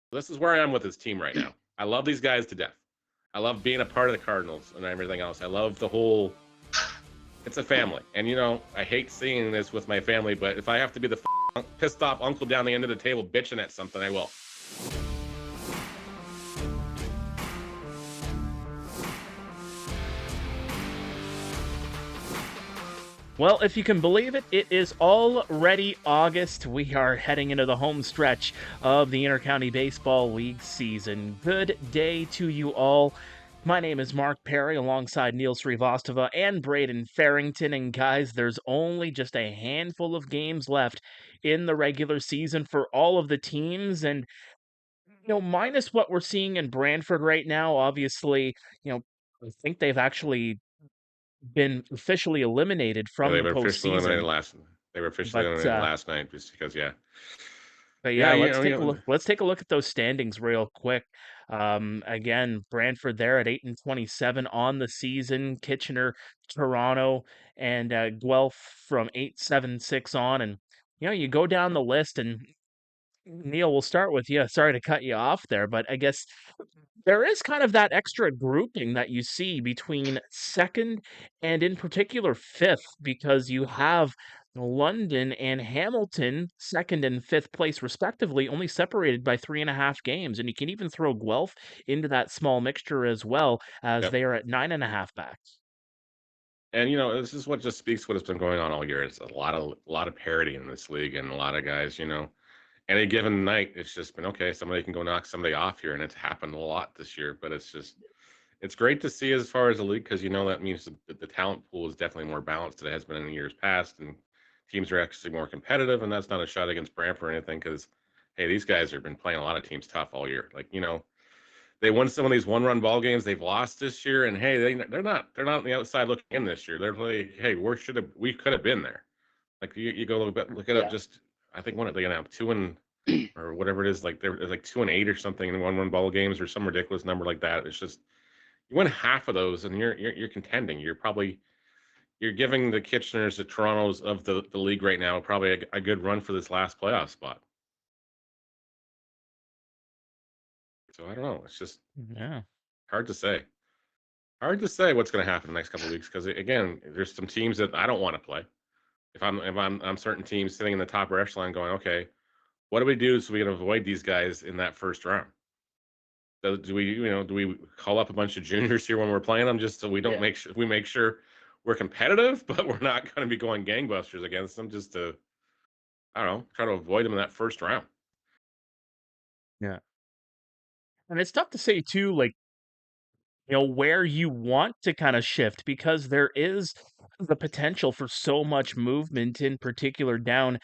This is where I am with this team right now. I love these guys to death. I love being a part of the Cardinals and everything else. I love the whole. It's a family, and I hate seeing this with my family. But if I have to be the pissed off uncle down the end of the table bitching at something, I will. Well, if you can believe it, it is already August. We are heading into the home stretch of the Intercounty Baseball League season. Good day to you all. My name is Mark Perry alongside Neil Srivastava and Braeden Farrington. And guys, there's only just a handful of games left in the regular season for all of the teams. And, minus what we're seeing in Brantford right now, obviously, I think they've actually been officially eliminated Yeah, from they the were officially eliminated postseason. last. They were officially But eliminated last night, just because. Yeah, yeah, yeah, you let's know, take a look. Let's take a look at those standings real quick. Again, Brantford there at 8-27 on the season. Kitchener, Toronto, and Guelph from 8-7-6 on. And you go down the list, and Neil, we'll start with you. Sorry to cut you off there, but I guess there is kind of that extra grouping that you see between second and in particular fifth, because you have London and Hamilton, second and fifth place respectively, only separated by 3.5 games. And you can even throw Guelph into that small mixture as well, as yep. they are at 9.5 back. And this is what just speaks what has been going on all year. It's a lot of parity in this league, and a lot of guys, any given night, it's just been okay. Somebody can go knock somebody off here, and it's happened a lot this year. But it's great to see as far as the league, because that means the talent pool is definitely more balanced than it has been in years past, and teams are actually more competitive. And that's not a shot against Brantford or anything, because hey, these guys have been playing a lot of teams tough all year. Like they won some of these one-run ball games they've lost this year, and hey, they're not on the outside looking in this year. They're like, hey, we could have been there. Like you go look it up. Yeah. Just I think one of they gonna have 2 and or whatever it is. Like they're like 2-8 or something in one-run ball games, or some ridiculous number like that. It's just you win half of those, and you're contending. You're giving the Kitcheners, the Torontos of the league right now, probably a good run for this last playoff spot. So I don't know. It's just Yeah. hard to say. Hard to say what's going to happen in the next couple of weeks, because again, there's some teams that I don't want to play. If I'm certain teams sitting in the top echelon going, okay, what do we do so we can avoid these guys in that first round? So do we call up a bunch of juniors here when we're playing them, just so we don't Yeah. make sure we're competitive, but we're not going to be going gangbusters against them, just to, I don't know, try to avoid them in that first round. Yeah. And it's tough to say too, like, where you want to kind of shift, because there is the potential for so much movement, in particular down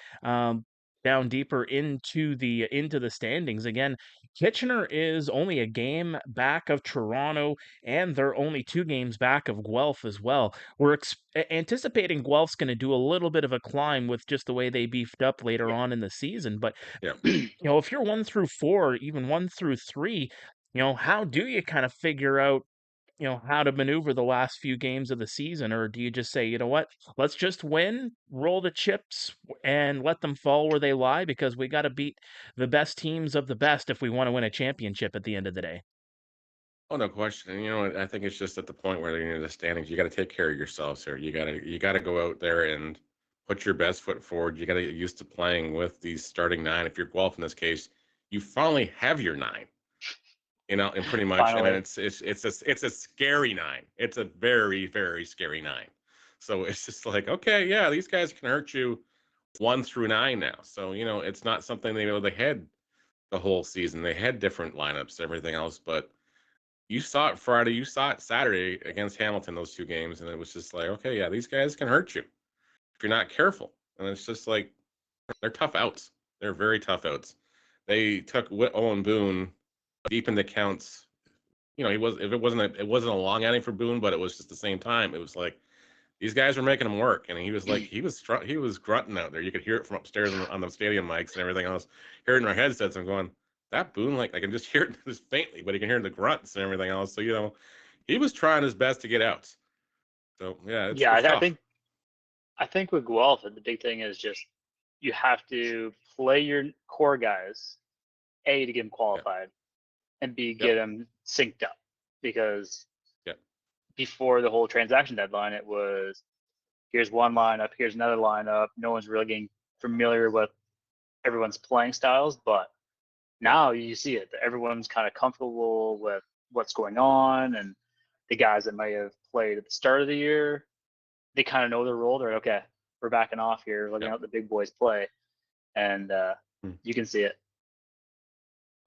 deeper into the standings. Again, Kitchener is only a game back of Toronto, and they're only 2 games back of Guelph as well. We're anticipating Guelph's going to do a little bit of a climb with just the way they beefed up later Yeah. on in the season. But Yeah. if you're 1 through 4, even 1 through 3, how do you kind of figure out how to maneuver the last few games of the season? Or do you just say, you know what, let's just win, roll the chips, and let them fall where they lie, because we got to beat the best teams of the best if we want to win a championship at the end of the day? Oh, no question. And I think it's just at the point where the standings, you got to take care of yourselves here. You got to go out there and put your best foot forward. You got to get used to playing with these starting nine. If you're Guelph in this case, you finally have your nine. And pretty much, and then Finally. it's a scary nine. It's a very, very scary nine. So it's just like, okay, yeah, these guys can hurt you 1 through 9 now. So it's not something they had the whole season. They had different lineups, everything else, but you saw it Friday, you saw it Saturday against Hamilton, those 2 games, and it was just like, okay, yeah, these guys can hurt you if you're not careful. And it's just like they're tough outs. They're very tough outs. They took Owen Boone deep in the counts. It wasn't a long outing for Boone, but it was just the same time. It was like these guys were making him work, and he was grunting out there. You could hear it from upstairs on the stadium mics and everything else. Hear it in our headsets. I'm going, that Boone, like I can just hear it just faintly, but you can hear the grunts and everything else. So he was trying his best to get out. So yeah, it's Yeah, it's I tough. think with Guelph, the big thing is just you have to play your core guys A, to get them Yeah. qualified, and B, Yep. get them synced up. Because Yep. before the whole transaction deadline, it was here's one lineup, here's another lineup. No one's really getting familiar with everyone's playing styles, but Yeah. now you see it. Everyone's kind of comfortable with what's going on, and the guys that might have played at the start of the year, they kind of know their role. They're like, okay, we're backing off here, looking Yep. out the big boys play, and Hmm. you can see it.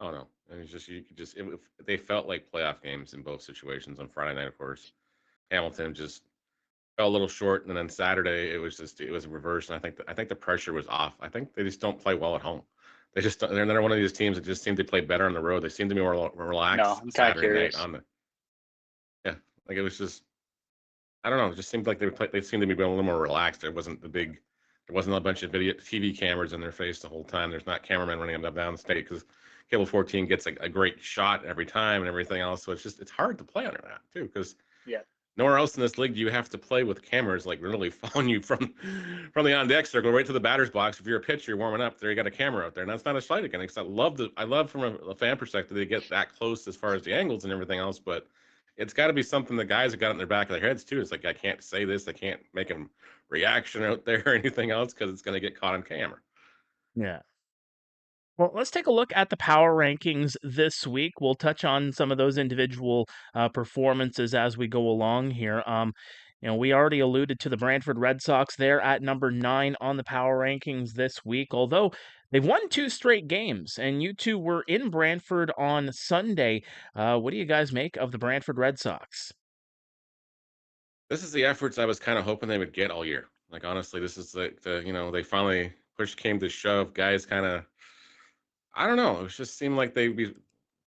Oh no, and it's just you could just they felt like playoff games in both situations. On Friday night, of course, Hamilton just fell a little short, and then on Saturday it was reversed. And I think the pressure was off. I think they just don't play well at home. They just they're one of these teams that just seem to play better on the road. They seem to be more No, relaxed I'm kind of Saturday night curious. on the like it was just I don't know. It just seemed like they seemed to be a little more relaxed. There wasn't a bunch of video TV cameras in their face the whole time. There's not cameramen running up down the state because Cable 14 gets a great shot every time and everything else. So it's hard to play under that too because Yeah. nowhere else in this league do you have to play with cameras like literally following you from the on deck circle right to the batter's box. If you're a pitcher, you're warming up there, you got a camera out there, and that's not a slight against. I love from a fan perspective they get that close as far as the angles and everything else, but it's got to be something the guys have got in their back of their heads too. It's like I can't say this, I can't make a reaction out there or anything else because it's going to get caught on camera. Yeah. Well, let's take a look at the power rankings this week. We'll touch on some of those individual performances as we go along here. We already alluded to the Brantford Red Sox. They're at number 9 on the power rankings this week, although they've won 2 straight games, and you two were in Brantford on Sunday. What do you guys make of the Brantford Red Sox? This is the efforts I was kind of hoping they would get all year. Like honestly, this is they finally push came to shove. Guys kind of I don't know. It just seemed like maybe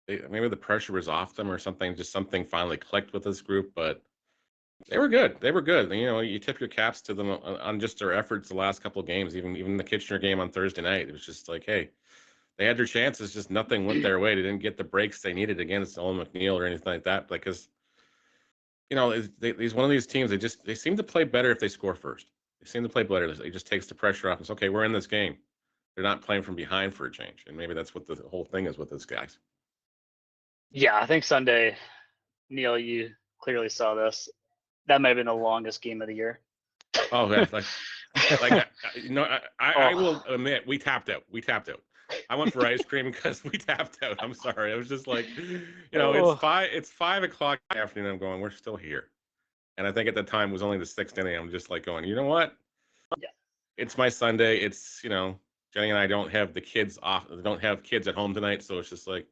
the pressure was off them or something. Just something finally clicked with this group, but they were good. They were good. You tip your caps to them on just their efforts the last couple of games. Even the Kitchener game on Thursday night, it was just like, hey, they had their chances, just nothing went their way. They didn't get the breaks they needed against Owen McNeil or anything like that. Because he's one of these teams. They seem to play better if they score first. They seem to play better. It just takes the pressure off. It's okay. We're in this game. They're not playing from behind for a change, and maybe that's what the whole thing is with these guys. Yeah, I think Sunday, Neil, you clearly saw this. That might have been the longest game of the year. Oh yeah, I Oh. will admit we tapped out. We tapped out. I went for ice cream because we tapped out. I'm sorry. It was just like, Oh. it's 5 o'clock in the afternoon. I'm going, we're still here. And I think at the time it was only the 6th inning. I'm just like going, you know what? Yeah. It's my Sunday. It's, Jenny and I don't have the kids off. Don't have kids at home tonight. So it's just like,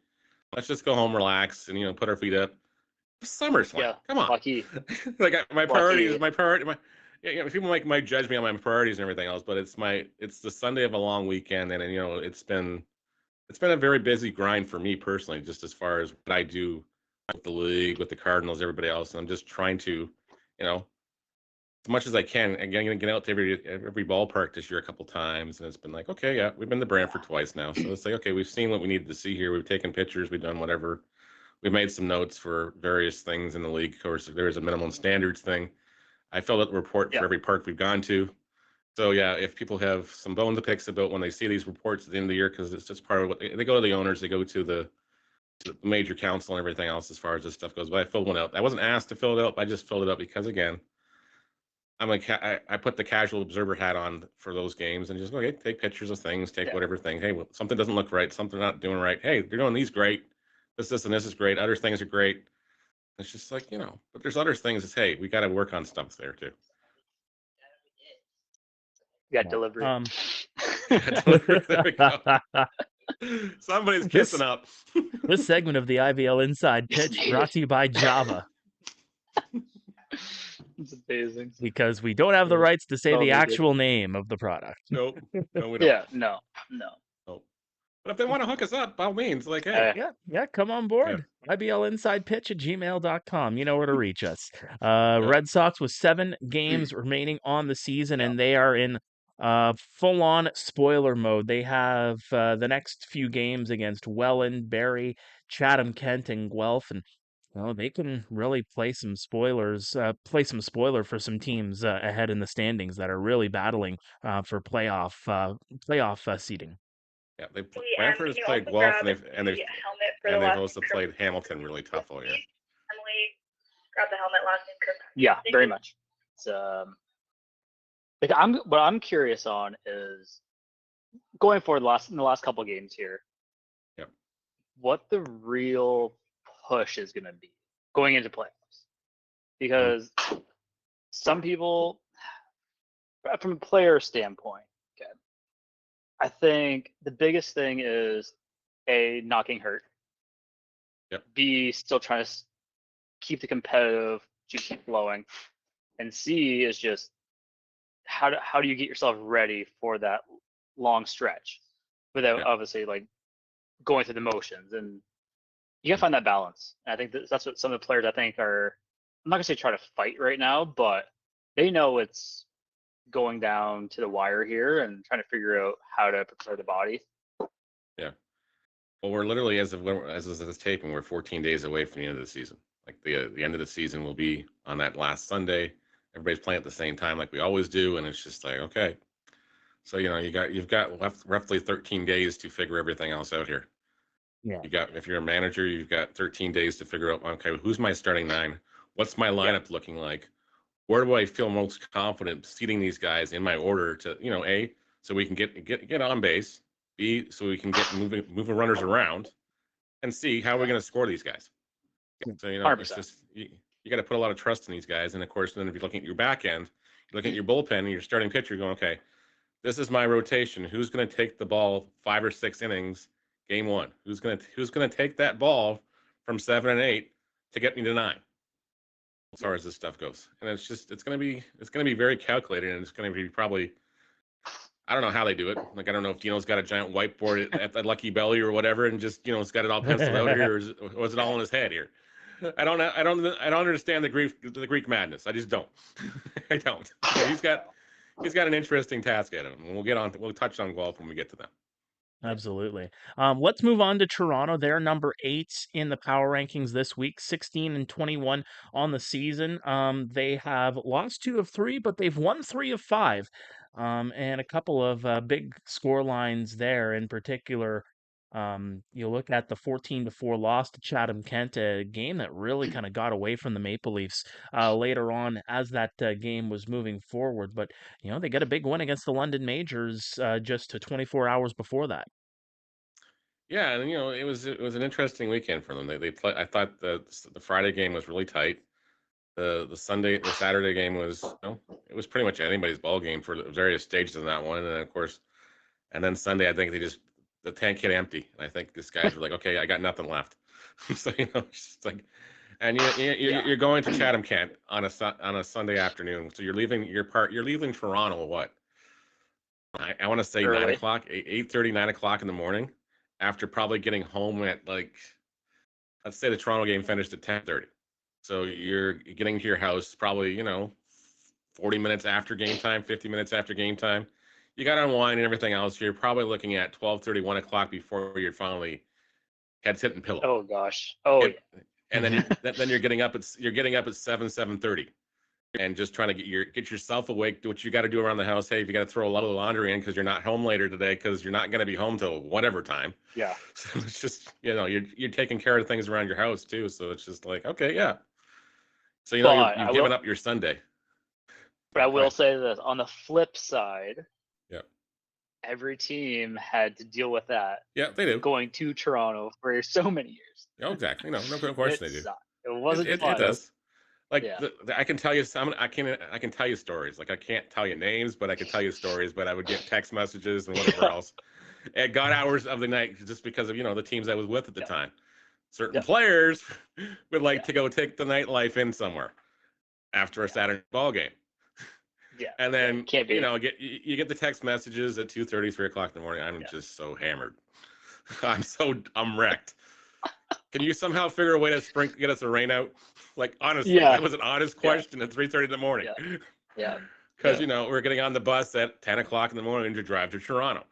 let's just go home, relax, and, put our feet up. SummerSlam. Yeah. Come on. Lucky. Like my priority is Lucky. my priority. People might judge me on my priorities and everything else, but it's the Sunday of a long weekend, and it's been a very busy grind for me personally, just as far as what I do with the league, with the Cardinals, everybody else. And I'm just trying to, as much as I can, again, gonna get out to every ballpark this year a couple times, and it's been like, okay, yeah, we've been to Brantford twice now, so it's like, okay, we've seen what we needed to see here. We've taken pictures, we've done whatever. We made some notes for various things in the league. Of course, there's a minimum standards thing. I filled out the report for every park we've gone to. So yeah, if people have some bone to pick about when they see these reports at the end of the year, because it's just part of what they go to the owners, they go to the major council and everything else as far as this stuff goes. But I filled one out. I wasn't asked to fill it out. I just filled it out because again, I put the casual observer hat on for those games and just okay, take pictures of things, take whatever thing. Hey, well, something doesn't look right, something not doing right. Hey, they're doing these great. This and this is great. Other things are great. It's just like, but there's other things that, hey, we got to work on stuff there too. We got delivery. There we go. Somebody's kissing up. This segment of the IBL Inside Pitch brought to you by Java. It's amazing. Because we don't have the rights to say the actual name of the product. Nope. No, we don't. Yeah, no. But if they want to hook us up, by all means, like, hey. Yeah, come on board. Yeah. IBLinsidepitch@gmail.com. You know where to reach us. Red Sox with 7 games remaining on the season, and they are in full-on spoiler mode. They have the next few games against Welland, Barrie, Chatham, Kent, and Guelph, and they can really play some spoiler for some teams ahead in the standings that are really battling for playoff seeding. Yeah, Hey, Brantford can has you played also Guelph, grab and the helmet for the they've last also name played Kirk? Hamilton really tough all year. Emily, grab the helmet last name Kirk. Yeah, Thank very you. much. It's like what I'm curious on is going forward in the last couple of games here. Yep. What the real push is going to be going into playoffs, because some people, from a player standpoint, okay, I think the biggest thing is A, not getting hurt. Yep. B, still trying to keep the competitive juice flowing, and C is just how do you get yourself ready for that long stretch without obviously like going through the motions, and you gotta find that balance. And I think that's what some of the players I think are, I'm not gonna say try to fight right now, but they know it's going down to the wire here and trying to figure out how to prepare the body. Yeah. Well, we're literally, as of this taping, we're 14 days away from the end of the season. Like the end of the season will be on that last Sunday. Everybody's playing at the same time, like we always do, and it's just like, okay. So you've got roughly 13 days to figure everything else out here. Yeah. If you're a manager, you've got 13 days to figure out, okay, who's my starting nine? What's my lineup looking like? Where do I feel most confident seating these guys in my order to, A, so we can get on base, B, so we can get moving runners around, and C, how are we going to score these guys? So, it's 100%. just, you got to put a lot of trust in these guys. And of course, then if you're looking at your back end, you're looking at your bullpen and your starting pitcher, going, okay, this is my rotation. Who's going to take the ball 5 or 6 innings, game one? Who's going to take that ball from 7 and 8 to get me to 9? As far as this stuff goes, and it's going to be very calculated, and it's going to be probably, I don't know how they do it. Like, I don't know if Dino's got a giant whiteboard at the Lucky Belly or whatever, and just it's got it all penciled out here, or is it all in his head here? I don't understand the Greek madness. I just don't. I don't. So he's got an interesting task at him. We'll touch on Guelph when we get to them. Absolutely. Let's move on to Toronto. They're number 8 in the power rankings this week, 16-21 on the season. They have lost 2 of 3, but they've won 3 of 5. And a couple of big score lines there. In particular, you look at the 14-4 loss to Chatham Kent, a game that really kind of got away from the Maple Leafs later on as that game was moving forward. But they get a big win against the London Majors just 24 hours before that. Yeah, and it was an interesting weekend for them. They play. I thought the Friday game was really tight. The Saturday game was, it was pretty much anybody's ball game for the various stages in that one. And then, of course, and then Sunday, I think the tank hit empty. And I think these guys were like, okay, I got nothing left. So, it's just like, and you're going to Chatham Kent on a Sunday afternoon. So you're leaving Toronto, what? I want to say Early. 9 o'clock, 8:30, 9 o'clock in the morning, after probably getting home at, like, let's say the Toronto game finished at 10:30. So you're getting to your house probably, 40 minutes after game time, 50 minutes after game time. You got to unwind and everything else. You're probably looking at 12:30, 1 o'clock before you're finally head's hitting pillow. Oh gosh. Oh, yeah. And then you're getting up at 7:30, and just trying to get yourself awake, do what you got to do around the house. Hey, if you got to throw a lot of laundry in because you're not home later today, because you're not going to be home till whatever time. Yeah. So it's just, you're taking care of things around your house too. So it's just like, okay, yeah. So you've given up your Sunday. But I will say this, on the flip side, yeah, every team had to deal with that. Yeah, they do. Going to Toronto for so many years. Oh, exactly. No, of course they do. It wasn't It fun. does. Like, I can tell you I can tell you stories. Like, I can't tell you names, but I can tell you stories. But I would get text messages and whatever else at God hours of the night, just because of the teams I was with at the time. Certain players would like to go take the nightlife in somewhere after a Saturday ball game. Yeah. And then can't be. You get the text messages at 2:30, 3 o'clock in the morning. I'm just so hammered. I'm wrecked. Can you somehow figure a way to get us a rain out? Like, honestly, that was an honest question at 3:30 in the morning. Yeah. Because we're getting on the bus at 10 o'clock in the morning to drive to Toronto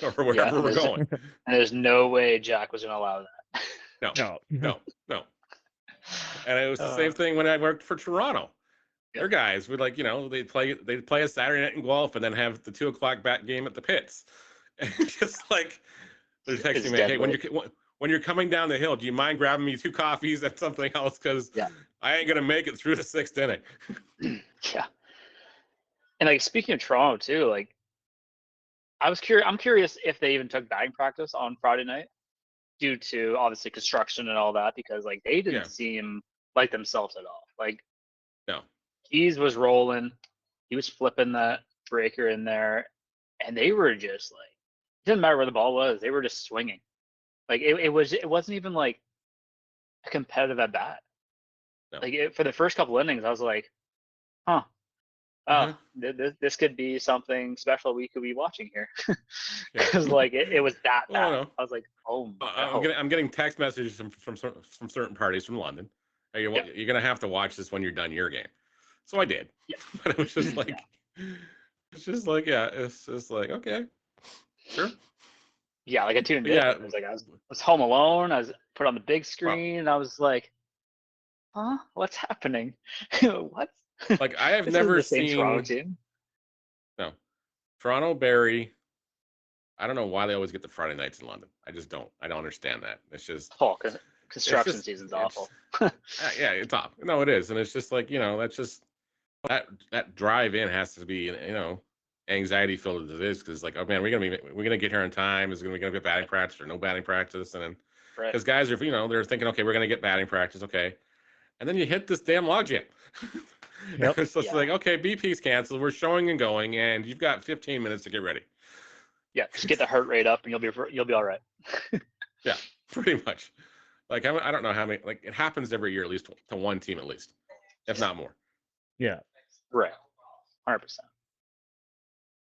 or wherever we're going. And there's no way Jack was going to allow that. No. And it was the same thing when I worked for Toronto. Their guys would, like, they'd play a Saturday night in Guelph and then have the 2 o'clock back game at the pits. Just like they're It's texting me, hey, deadly. when you're coming down the hill, do you mind grabbing me 2 coffees and something else? Because Yeah. I ain't gonna make it through the 6th inning. Yeah. And like speaking of Toronto too, like I'm curious if they even took batting practice on Friday night due to obviously construction and all that, because like they didn't Yeah. seem like themselves at all. Like No. Keys was rolling, he was flipping that breaker in there, and they were just like, it didn't matter where the ball was, they were just swinging. Like it wasn't even like a competitive at bat. No. Like for the first couple innings, I was like, huh. Oh, this could be something special we could be watching here, Yeah. because like it was that Oh, bad. no. I was like, oh my I'm getting text messages from certain parties from London. Hey, Yep. you're gonna have to watch this when you're done your game. So I did. Yeah. But it was just like, it's just like, yeah, it's just like, okay, sure. Yeah, like I tuned But in. yeah, It was like I was home alone. I was put on the big screen, and I was like, huh, what's happening? What? like I have This isn't never the same Toronto seen team. no Toronto Barrie. I don't know why they always get the Friday nights in London. I just don't. I don't understand that. It's just Oh, construction just season's it's awful. yeah, it's off. No, it is, and it's just like that's just that drive in has to be anxiety filled as it is, because like, oh man, we're gonna get here on time. Is we gonna get batting practice or no batting practice? And then Right. because guys are they're thinking, okay, we're gonna get batting practice, okay, and then you hit this damn logjam. Yep. It's just Yeah. like, okay, BP's canceled. We're showing and going, and you've got 15 minutes to get ready. Yeah, just get the heart rate up, and you'll be all right. Yeah, pretty much. Like I don't know how many. Like it happens every year, at least to one team, at least, if not more. Yeah. Right. 100%.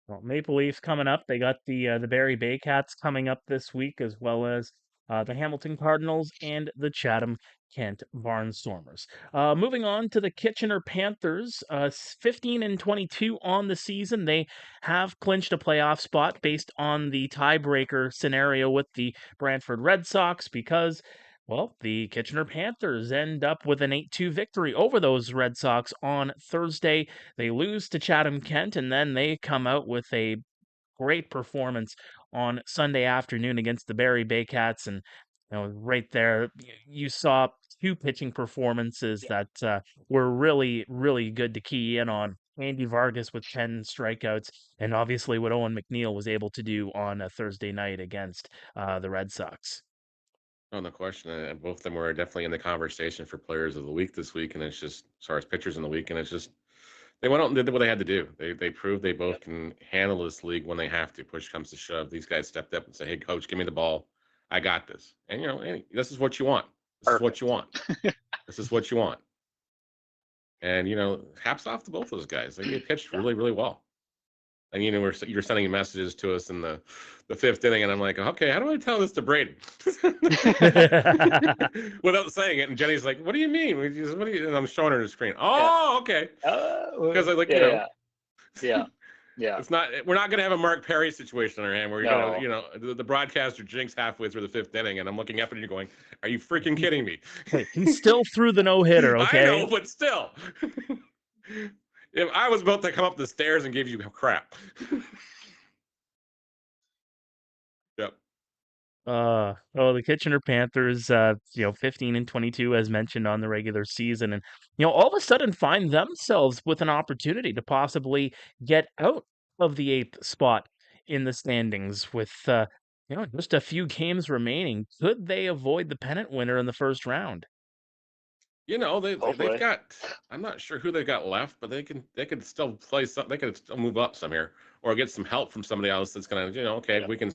Well, Maple Leafs coming up. They got the Barrie Baycats coming up this week, as well as the Hamilton Cardinals and the Chatham Kent Barnstormers. Moving on to the Kitchener Panthers, 15-22 on the season. They have clinched a playoff spot based on the tiebreaker scenario with the Brantford Red Sox, because well, the Kitchener Panthers end up with an 8-2 victory over those Red Sox on Thursday. They lose to Chatham Kent, and then they come out with a great performance on Sunday afternoon against the Barrie Baycats. And right there, you saw 2 pitching performances that were really, really good to key in on. Andy Vargas with 10 strikeouts, and obviously what Owen McNeil was able to do on a Thursday night against the Red Sox. Oh, no question. And both of them were definitely in the conversation for players of the week this week. And it's just, as far as pitchers in the week, and it's just, they went out and did what they had to do. They proved they both can handle this league when they have to. Push comes to shove. These guys stepped up and said, hey, coach, give me the ball. I got this. And, hey, this is what you want. This is what you want. This is what you want. And, hats off to both those guys. They pitched really, really well. And you're sending messages to us in the 5th inning, and I'm like, okay, how do I tell this to Braeden without saying it? And Jenny's like, what do you mean? And I'm showing her the screen. Oh, okay. Because I like yeah. It's not. We're not going to have a Mark Perry situation on our hand where you're No. going to the broadcaster jinx halfway through the 5th inning, and I'm looking up at you going, are you freaking kidding me? He still threw the no-hitter, okay? I know, but still. If I was about to come up the stairs and give you crap. Yep. The Kitchener Panthers, 15-22 as mentioned on the regular season, and all of a sudden find themselves with an opportunity to possibly get out of the 8th spot in the standings with just a few games remaining. Could they avoid the pennant winner in the first round? They've got. I'm not sure who they've got left, but they could still play some. They could still move up some here, or get some help from somebody else that's gonna. Okay, we can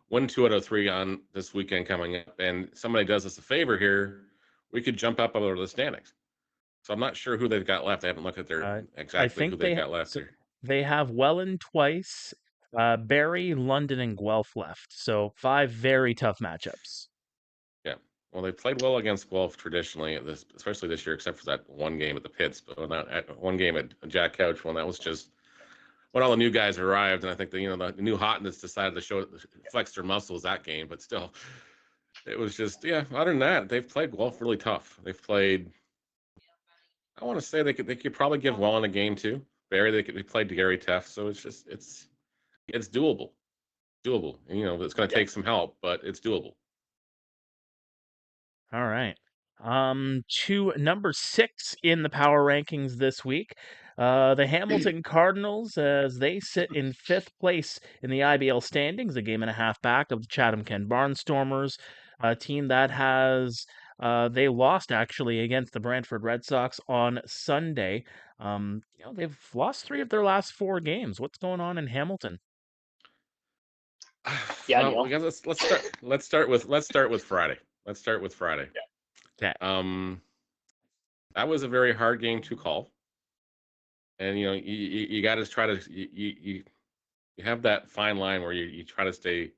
win 2 out of 3 on this weekend coming up, and somebody does us a favor here, we could jump up over the standings. So I'm not sure who they've got left. I haven't looked at their exactly who they've got left here. They have Welland twice, Barrie, London, and Guelph left. So 5 very tough matchups. Yeah. Well, they played well against Guelph traditionally, especially this year, except for that one game at the pits. But one game at Jack Couch, that was just when all the new guys arrived, and I think the new hotness decided to flex their muscles that game. But still, it was just other than that, they've played Guelph really tough. They've played. I want to say they could probably give Welland a game too. Barrie they played Gary tough, so it's doable. doable. And, it's going to Yeah. take some help, but it's doable. All right. To number 6 in the power rankings this week, the Hamilton Cardinals, as they sit in 5th place in the IBL standings, a game and a half back of the Chatham Ken Barnstormers, a team that has they lost actually against the Brantford Red Sox on Sunday. They've lost 3 of their last 4 games. What's going on in Hamilton? Yeah, Well, Neil. we got let's start with Friday. Let's start with Friday. Okay. That was a very hard game to call. And you got to try to you have that fine line where you try to stay,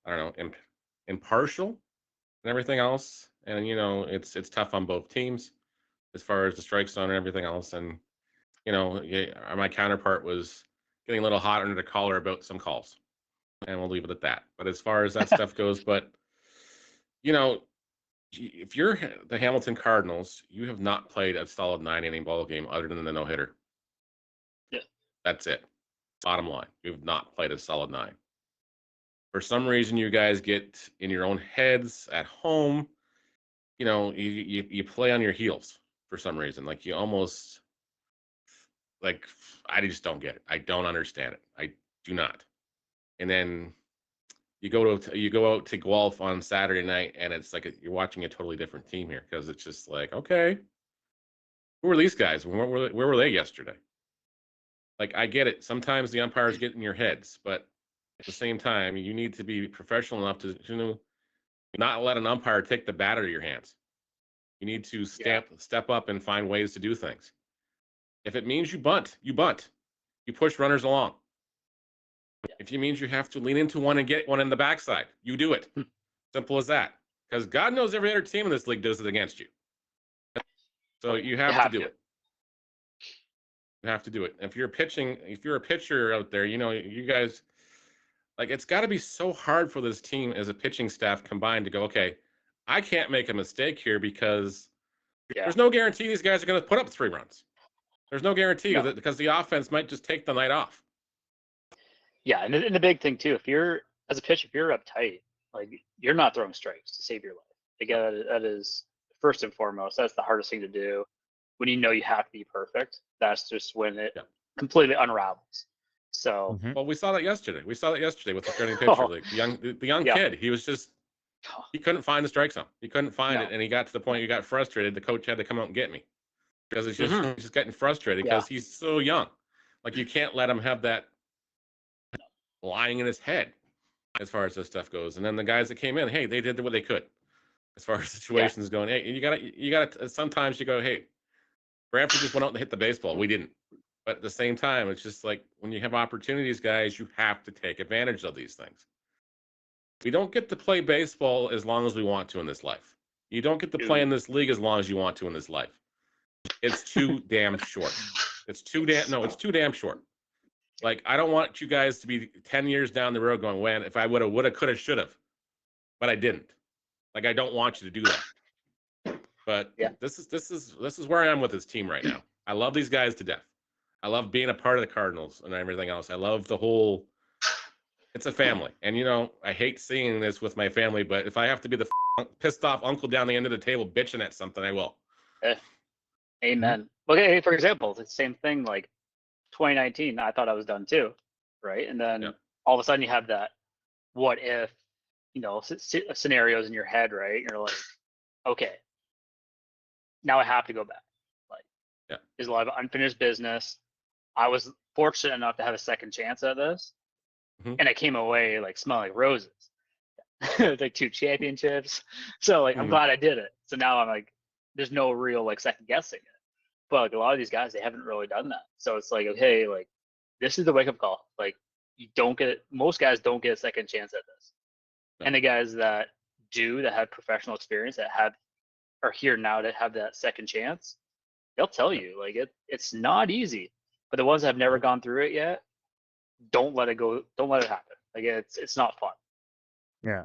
I don't know, impartial and everything else. And it's tough on both teams as far as the strike zone and everything else. And my counterpart was getting a little hot under the collar about some calls, and we'll leave it at that. But as far as that stuff goes, but if you're the Hamilton Cardinals, you have not played a solid 9-inning ball game other than the no-hitter. Yeah. That's it. Bottom line, you've not played a solid 9. For some reason, you guys get in your own heads at home. You play on your heels for some reason. Like you almost, like, I just don't get it. I don't understand it. I do not. And then you go out to Guelph on Saturday night, and it's like you're watching a totally different team here, because it's just like, okay, who are these guys? Where were they yesterday? Like, I get it. Sometimes the umpires get in your heads, but at the same time, you need to be professional enough to not let an umpire take the bat out of your hands. You need to step up and find ways to do things. If it means you bunt, you bunt. You push runners along. If it means you have to lean into one and get one in the backside, you do it. Simple as that. Because God knows every other team in this league does it against you. So you have to do it. You have to do it. If you're a pitcher out there, you guys, like, it's got to be so hard for this team as a pitching staff combined to go, okay, I can't make a mistake here, because there's no guarantee these guys are going to put up 3 runs. There's no guarantee that, because the offense might just take the night off. Yeah, and the big thing too, if you're uptight, like, you're not throwing strikes to save your life. Again, that is first and foremost. That's the hardest thing to do. When you have to be perfect, that's just when it completely unravels. So, well, we saw that yesterday. with the starting pitcher, like the young kid. He was just, he couldn't find the strike zone. He couldn't find it, and he got to the point he got frustrated. The coach had to come out and get me, because he's just getting frustrated because he's so young. Like, you can't let him have that lying in his head as far as this stuff goes. And then the guys that came in, hey, they did what they could as far as situations going. Hey, you gotta sometimes you go, hey, Brantford just went out and hit the baseball. We didn't. But at the same time, it's just like, when you have opportunities, guys, you have to take advantage of these things. We don't get to play baseball as long as we want to in this life. You don't get to play in this league as long as you want to in this life. It's too damn short. It's too damn short. Like, I don't want you guys to be 10 years down the road going, when if I woulda, coulda, shoulda, but I didn't. Like, I don't want you to do that. But this is where I am with this team right now. I love these guys to death. I love being a part of the Cardinals and everything else. I love the whole. It's a family, and I hate seeing this with my family, but if I have to be the pissed off uncle down the end of the table bitching at something, I will. Amen. Okay, for example, it's the same thing. Like 2019, I thought I was done too, right? And then all of a sudden you have that what if, scenarios in your head, right? You're like, okay, now I have to go back. Like, there's a lot of unfinished business. I was fortunate enough to have a second chance at this, and I came away like smelling like roses. Like 2 championships. So, like, I'm glad I did it. So now I'm like, there's no real, like, second guessing it. But, like, a lot of these guys, they haven't really done that. So it's like, okay, like, this is the wake up call. Like, most guys don't get a second chance at this. And the guys that do, that have professional experience, that are here now to have that second chance, they'll tell you, like, it's not easy. But the ones that have never gone through it yet, don't let it go. Don't let it happen. Like, it's not fun. Yeah.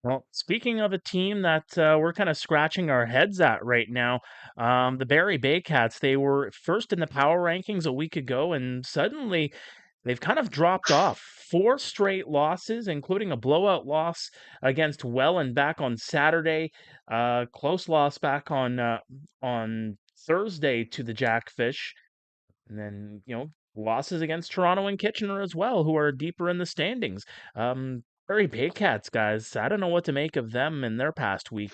Well, speaking of a team that we're kind of scratching our heads at right now, the Barrie Baycats, they were first in the power rankings a week ago, and suddenly they've kind of dropped off. 4 straight losses, including a blowout loss against Welland back on Saturday. Close loss back on Thursday to the Jackfish. And then, losses against Toronto and Kitchener as well, who are deeper in the standings. Prairie Baycats, guys, I don't know what to make of them in their past week.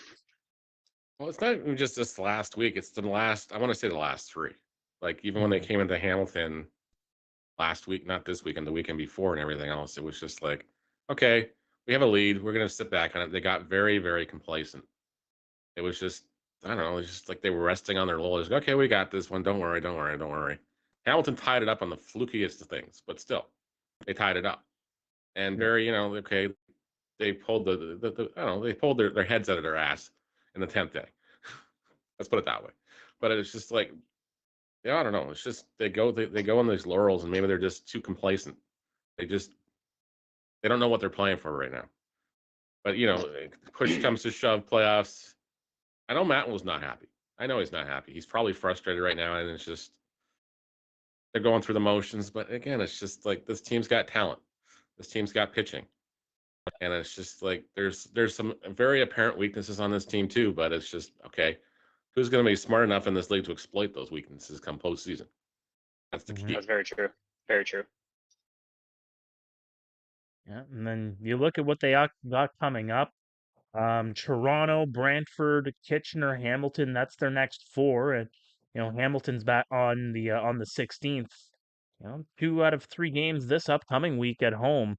Well, it's not even just this last week. It's the last, I want to say the last 3. Like, even when they came into Hamilton last week, not this weekend, the weekend before and everything else, it was just like, okay, we have a lead. We're going to sit back on it. They got very, very complacent. It was just, I don't know, it's just like they were resting on their laurels. Okay, we got this one. Don't worry, don't worry, don't worry. Hamilton tied it up on the flukiest of things, but still, they tied it up. And very, okay, they pulled the I don't know, they pulled their heads out of their ass in the 10th day. Let's put it that way. But it's just like, yeah, I don't know. It's just they go on these laurels, and maybe they're just too complacent. They don't know what they're playing for right now. But push comes to shove, playoffs. I know Matt was not happy. I know he's not happy. He's probably frustrated right now, and it's just they're going through the motions. But again, it's just like this team's got talent. This team's got pitching, and it's just like there's some very apparent weaknesses on this team too. But it's just okay. Who's going to be smart enough in this league to exploit those weaknesses come postseason? That's the key. That's very true. Very true. Yeah, and then you look at what they got coming up. Toronto, Brantford, Kitchener, Hamilton. That's their next 4, and Hamilton's back on the 16th. 2 out of 3 games this upcoming week at home.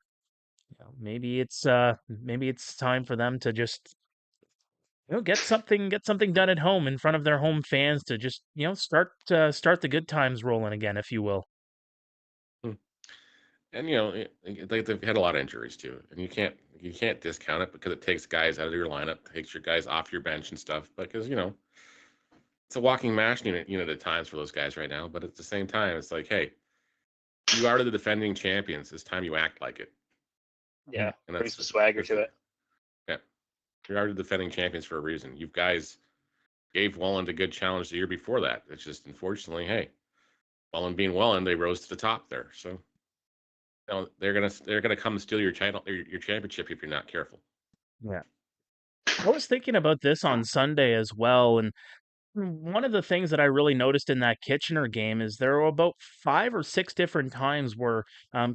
Maybe it's time for them to just get something done at home in front of their home fans to just start the good times rolling again, if you will. And they've had a lot of injuries too, and you can't discount it because it takes guys out of your lineup, takes your guys off your bench and stuff. Because it's a walking mash unit at times for those guys right now. But at the same time, it's like, hey, you are the defending champions. It's time you act like it. Yeah, and brings the swagger to it. Yeah, you are the defending champions for a reason. You guys gave Welland a good challenge the year before that. It's just unfortunately, hey, Welland being Welland, they rose to the top there. So they're gonna come and steal your championship if you're not careful. Yeah. I was thinking about this on Sunday as well, and one of the things that I really noticed in that Kitchener game is there were about 5 or 6 different times where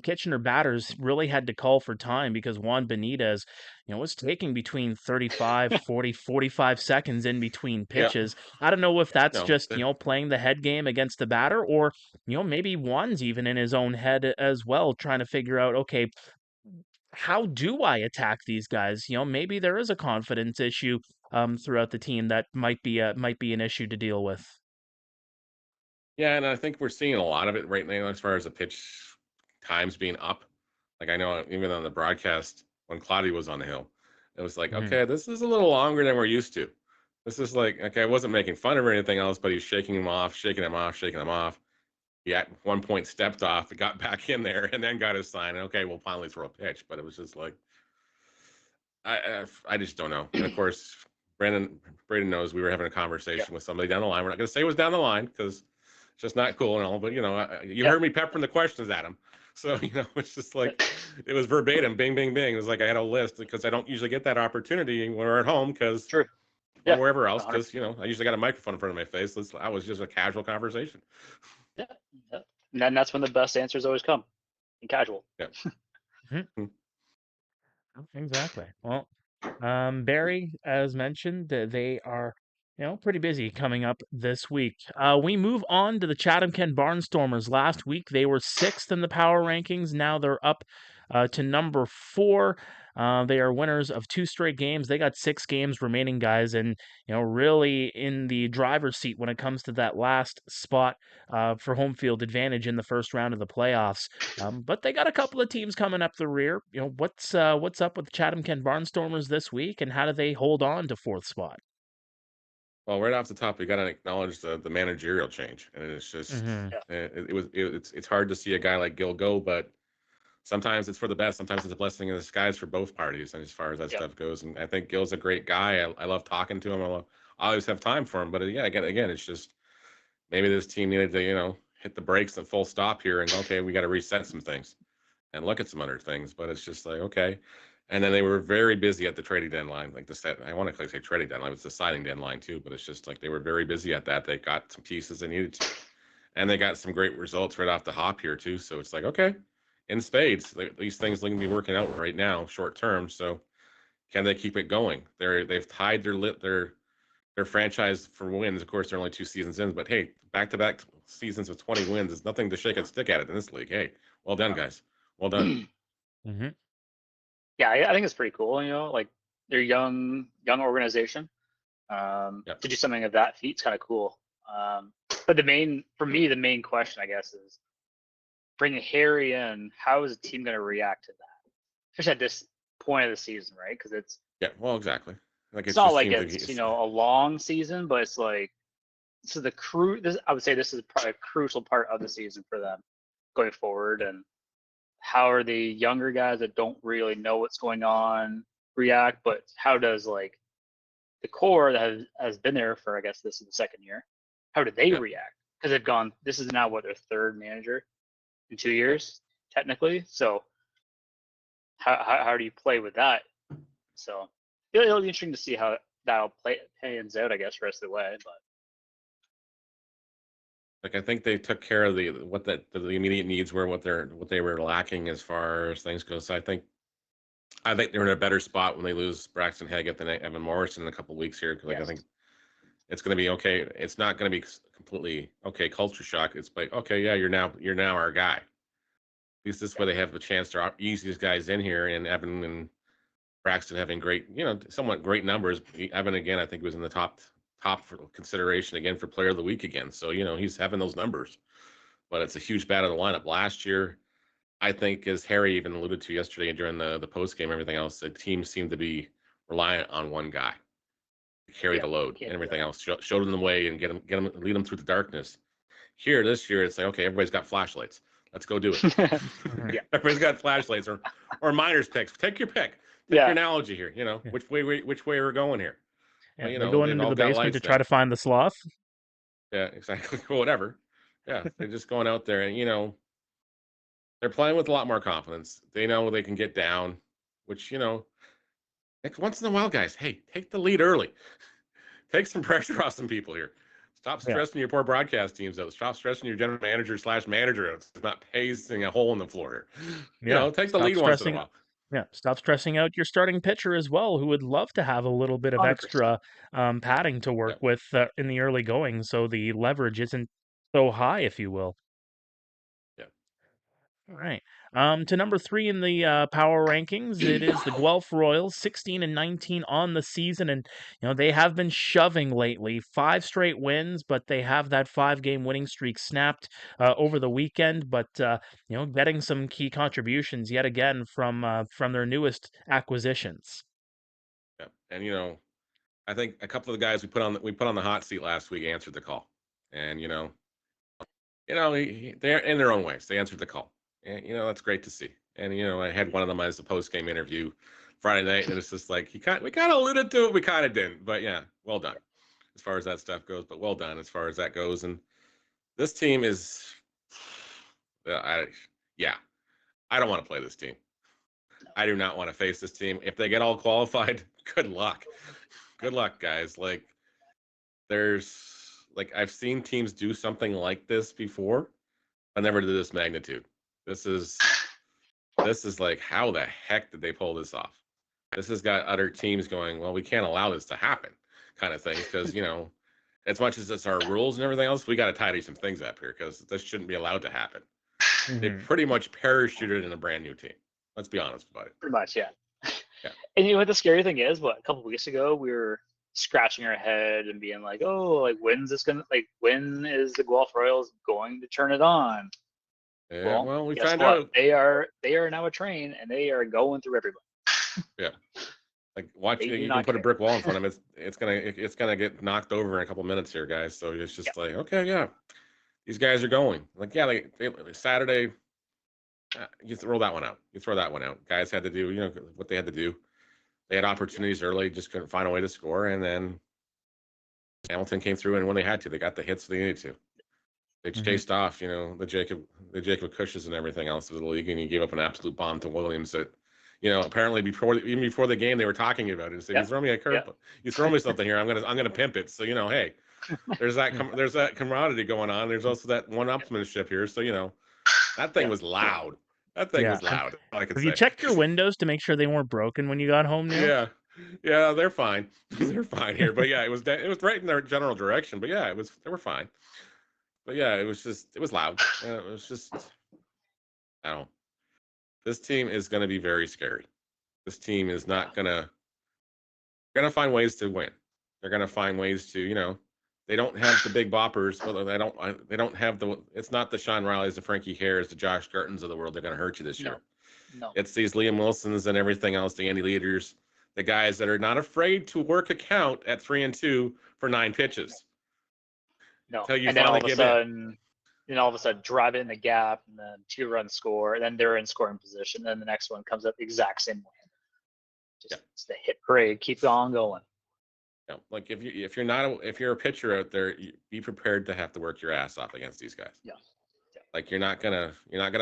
Kitchener batters really had to call for time because Juan Benitez, was taking between 35, 40, 45 seconds in between pitches. I don't know if that's just, playing the head game against the batter, or, maybe Juan's even in his own head as well, trying to figure out, okay, how do I attack these guys? Maybe there is a confidence issue throughout the team that might be an issue to deal with. Yeah, and I think we're seeing a lot of it right now as far as the pitch times being up. Like I know even on the broadcast when Cloudy was on the hill, it was like, okay, this is a little longer than we're used to. This is like, okay, I wasn't making fun of or anything else, but he's shaking him off, shaking him off, shaking him off. He at one point stepped off, got back in there, and then got his sign. And okay, we'll finally throw a pitch. But it was just like, I just don't know. And of course, Braeden knows we were having a conversation with somebody down the line. We're not going to say it was down the line because it's just not cool and all. But you heard me peppering the questions at him, so it's just like it was verbatim, bing, bing, bing. It was like I had a list because I don't usually get that opportunity when we're at home because or wherever else because I usually got a microphone in front of my face. I was just a casual conversation. Yeah, and that's when the best answers always come in casual. Yeah. Exactly. Well, Barrie, as mentioned, they are, pretty busy coming up this week. We move on to the Chatham-Kent Barnstormers. Last week, they were 6th in the power rankings. Now they're up to number 4. They are winners of 2 straight games. They got 6 games remaining, guys, and really in the driver's seat when it comes to that last spot for home field advantage in the first round of the playoffs. But they got a couple of teams coming up the rear. What's up with the Chatham-Kent Barnstormers this week, and how do they hold on to 4th spot? Well, right off the top, we got to acknowledge the managerial change, and it's just it's hard to see a guy like Gil go, but sometimes it's for the best. Sometimes it's a blessing in disguise for both parties, and as far as that stuff goes. And I think Gil's a great guy. I love talking to him. I always have time for him. But again, it's just maybe this team needed to hit the brakes and full stop here and go, okay, we got to reset some things and look at some other things. But it's just like, okay. And then they were very busy at the trading deadline. Like I want to say trading deadline, it's the signing deadline too, but it's just like they were very busy at that. They got some pieces they needed to. And they got some great results right off the hop here too. So it's like, okay, in spades, these things are going to be working out right now, short term. So can they keep it going? They've tied their franchise for wins. Of course, they're only 2 seasons in, but hey, back-to-back seasons with 20 wins is nothing to shake a stick at it in this league. Hey, well done, guys. Well done. Mm-hmm. Yeah, I think it's pretty cool. You know, like they're young organization. To do something of that feat is kind of cool. But the main question, I guess, is bringing Harry in. How is the team going to react to that, especially at this point of the season, right? Because it's well, exactly. Like it's not like it's a long season, but it's like this is I would say this is probably a crucial part of the season for them going forward. And how are the younger guys that don't really know what's going on react? But how does like the core that has been there for, I guess this is the second year, how do they react? Because they've gone. This is now what, their third manager in 2 years, technically. So how do you play with that? So it'll be interesting to see how that'll pans out, I guess, the rest of the way. But like, I think they took care of the immediate needs were, what they were lacking as far as things go. So I think they're in a better spot when they lose Braxton Haggett than Evan Morrison in a couple of weeks here. Because I think it's going to be okay. It's not going to be completely okay culture shock. It's like, okay, yeah, you're now our guy. At least this way they have the chance to ease these guys in here, and Evan and Braxton having great, somewhat great numbers. Evan, again, I think was in the top for consideration again for player of the week again. So, he's having those numbers, but it's a huge bat of the lineup. Last year, I think, as Harry even alluded to yesterday during the post game, everything else, the team seemed to be reliant on one guy to carry the load, and everything else showed them the way and lead them through the darkness. Here this year, it's like, okay, everybody's got flashlights. Let's go do it. Everybody's got flashlights or miners picks. Take your pick. Take your analogy here. Which way we're going here. Yeah, they're going into the basement to try to find the sloth. Yeah, exactly. Whatever. Yeah, they're just going out there, and they're playing with a lot more confidence. They know they can get down, which once in a while, guys. Hey, take the lead early. Take some pressure off some people here. Stop stressing your poor broadcast teams out. Stop stressing your general manager/manager out. It's not pasting a hole in the floor here. Take the lead once in a while. Yeah, stop stressing out your starting pitcher as well, who would love to have a little bit of 100%. extra padding to work with in the early going, so the leverage isn't so high, if you will. Yeah. All right. To number 3 in the power rankings, it is the Guelph Royals, 16-19 on the season, and they have been shoving lately. 5 straight wins, but they have that 5-game winning streak snapped over the weekend. But getting some key contributions yet again from their newest acquisitions. Yeah, and I think a couple of the guys we put on the hot seat last week answered the call, and they're in their own ways. They answered the call. And, that's great to see. And, I had one of them as a post-game interview Friday night, and it's just like, we kind of alluded to it, we kind of didn't. But, yeah, well done as far as that stuff goes. But well done as far as that goes. And this team is, I don't want to play this team. I do not want to face this team. If they get all qualified, good luck. Good luck, guys. Like, I've seen teams do something like this before, but never to this magnitude. This is like, how the heck did they pull this off? This has got other teams going, well, we can't allow this to happen, kind of thing. Because as much as it's our rules and everything else, we got to tidy some things up here because this shouldn't be allowed to happen. They pretty much parachuted in a brand new team. Let's be honest about it. Pretty much, yeah. And what the scary thing is, a couple of weeks ago we were scratching our head and being like, oh, like when is the Guelph Royals going to turn it on? Yeah, well, we found out they are now a train and they are going through everybody. Yeah, like watching you can put a brick wall in front of them. It's gonna get knocked over in a couple minutes here, guys. So it's just like, okay, yeah, these guys are going. Like, yeah, they Saturday, you throw that one out. Guys had to do what they had to do. They had opportunities early, just couldn't find a way to score, and then Hamilton came through, and when they had to, they got the hits they needed to. They Mhm. chased off, the Jacob Cushes and everything else of the league, and he gave up an absolute bomb to Williams that, apparently even before the game they were talking about it and said, Yeah. "You throw me a curve, Yeah. you throw me something here, I'm gonna pimp it." So hey, there's that Yeah. there's that camaraderie going on. There's also that one-upsmanship here. So that thing Yeah. was loud. That thing Yeah. was loud. All I can Have you say. checked your windows to make sure they weren't broken when you got home, Neil? Yeah, yeah, they're fine. They're fine here. But yeah, it was right in their general direction. But yeah, they were fine. But yeah, it was loud. It was just, I don't know. This team is going to be very scary. This team is not gonna find ways to win. They're gonna find ways to, they don't have the big boppers, but they don't have it's not the Sean Rileys, the Frankie Harris, the Josh Gartons of the world. They're gonna hurt you this year. No. It's these Liam Wilsons and everything else, the Andy Leaders, the guys that are not afraid to work a count at 3-2 for 9 pitches. No. Until you And then all finally of a sudden, drive it in the gap, and then 2-run score, and then they're in scoring position. And then the next one comes up the exact same way. It's the hit parade. Keep on going. Yeah, like if you're a pitcher out there, be prepared to have to work your ass off against these guys. Yeah. Like you're not gonna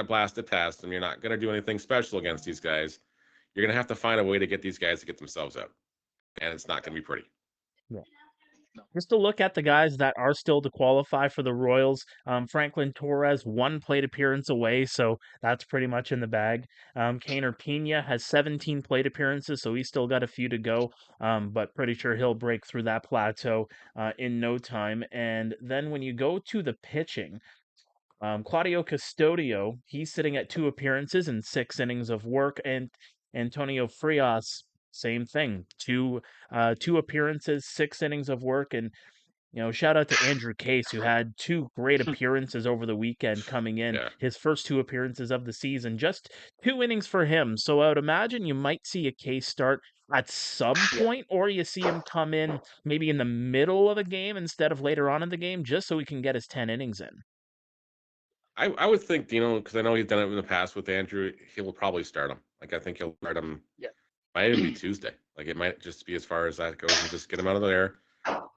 blast it past them. You're not gonna do anything special against these guys. You're gonna have to find a way to get these guys to get themselves out, and it's not gonna be pretty. Yeah. Just to look at the guys that are still to qualify for the Royals, Franklin Torres, 1 plate appearance away, so that's pretty much in the bag. Kaner Pena has 17 plate appearances, so he's still got a few to go, but pretty sure he'll break through that plateau in no time. And then when you go to the pitching, Claudio Custodio, he's sitting at 2 appearances and 6 innings of work, and Antonio Frias, same thing, 2 appearances, 6 innings of work, and shout out to Andrew Case, who had 2 great appearances over the weekend coming in. Yeah. His first 2 appearances of the season, just 2 innings for him. So I would imagine you might see a Case start at some point, or you see him come in maybe in the middle of a game instead of later on in the game, just so he can get his 10 innings in. I would think, because I know he's done it in the past with Andrew, he will probably start him. Like I think he'll start him. Yeah. Might even be Tuesday. Like it might just be as far as that goes, and just get him out of there.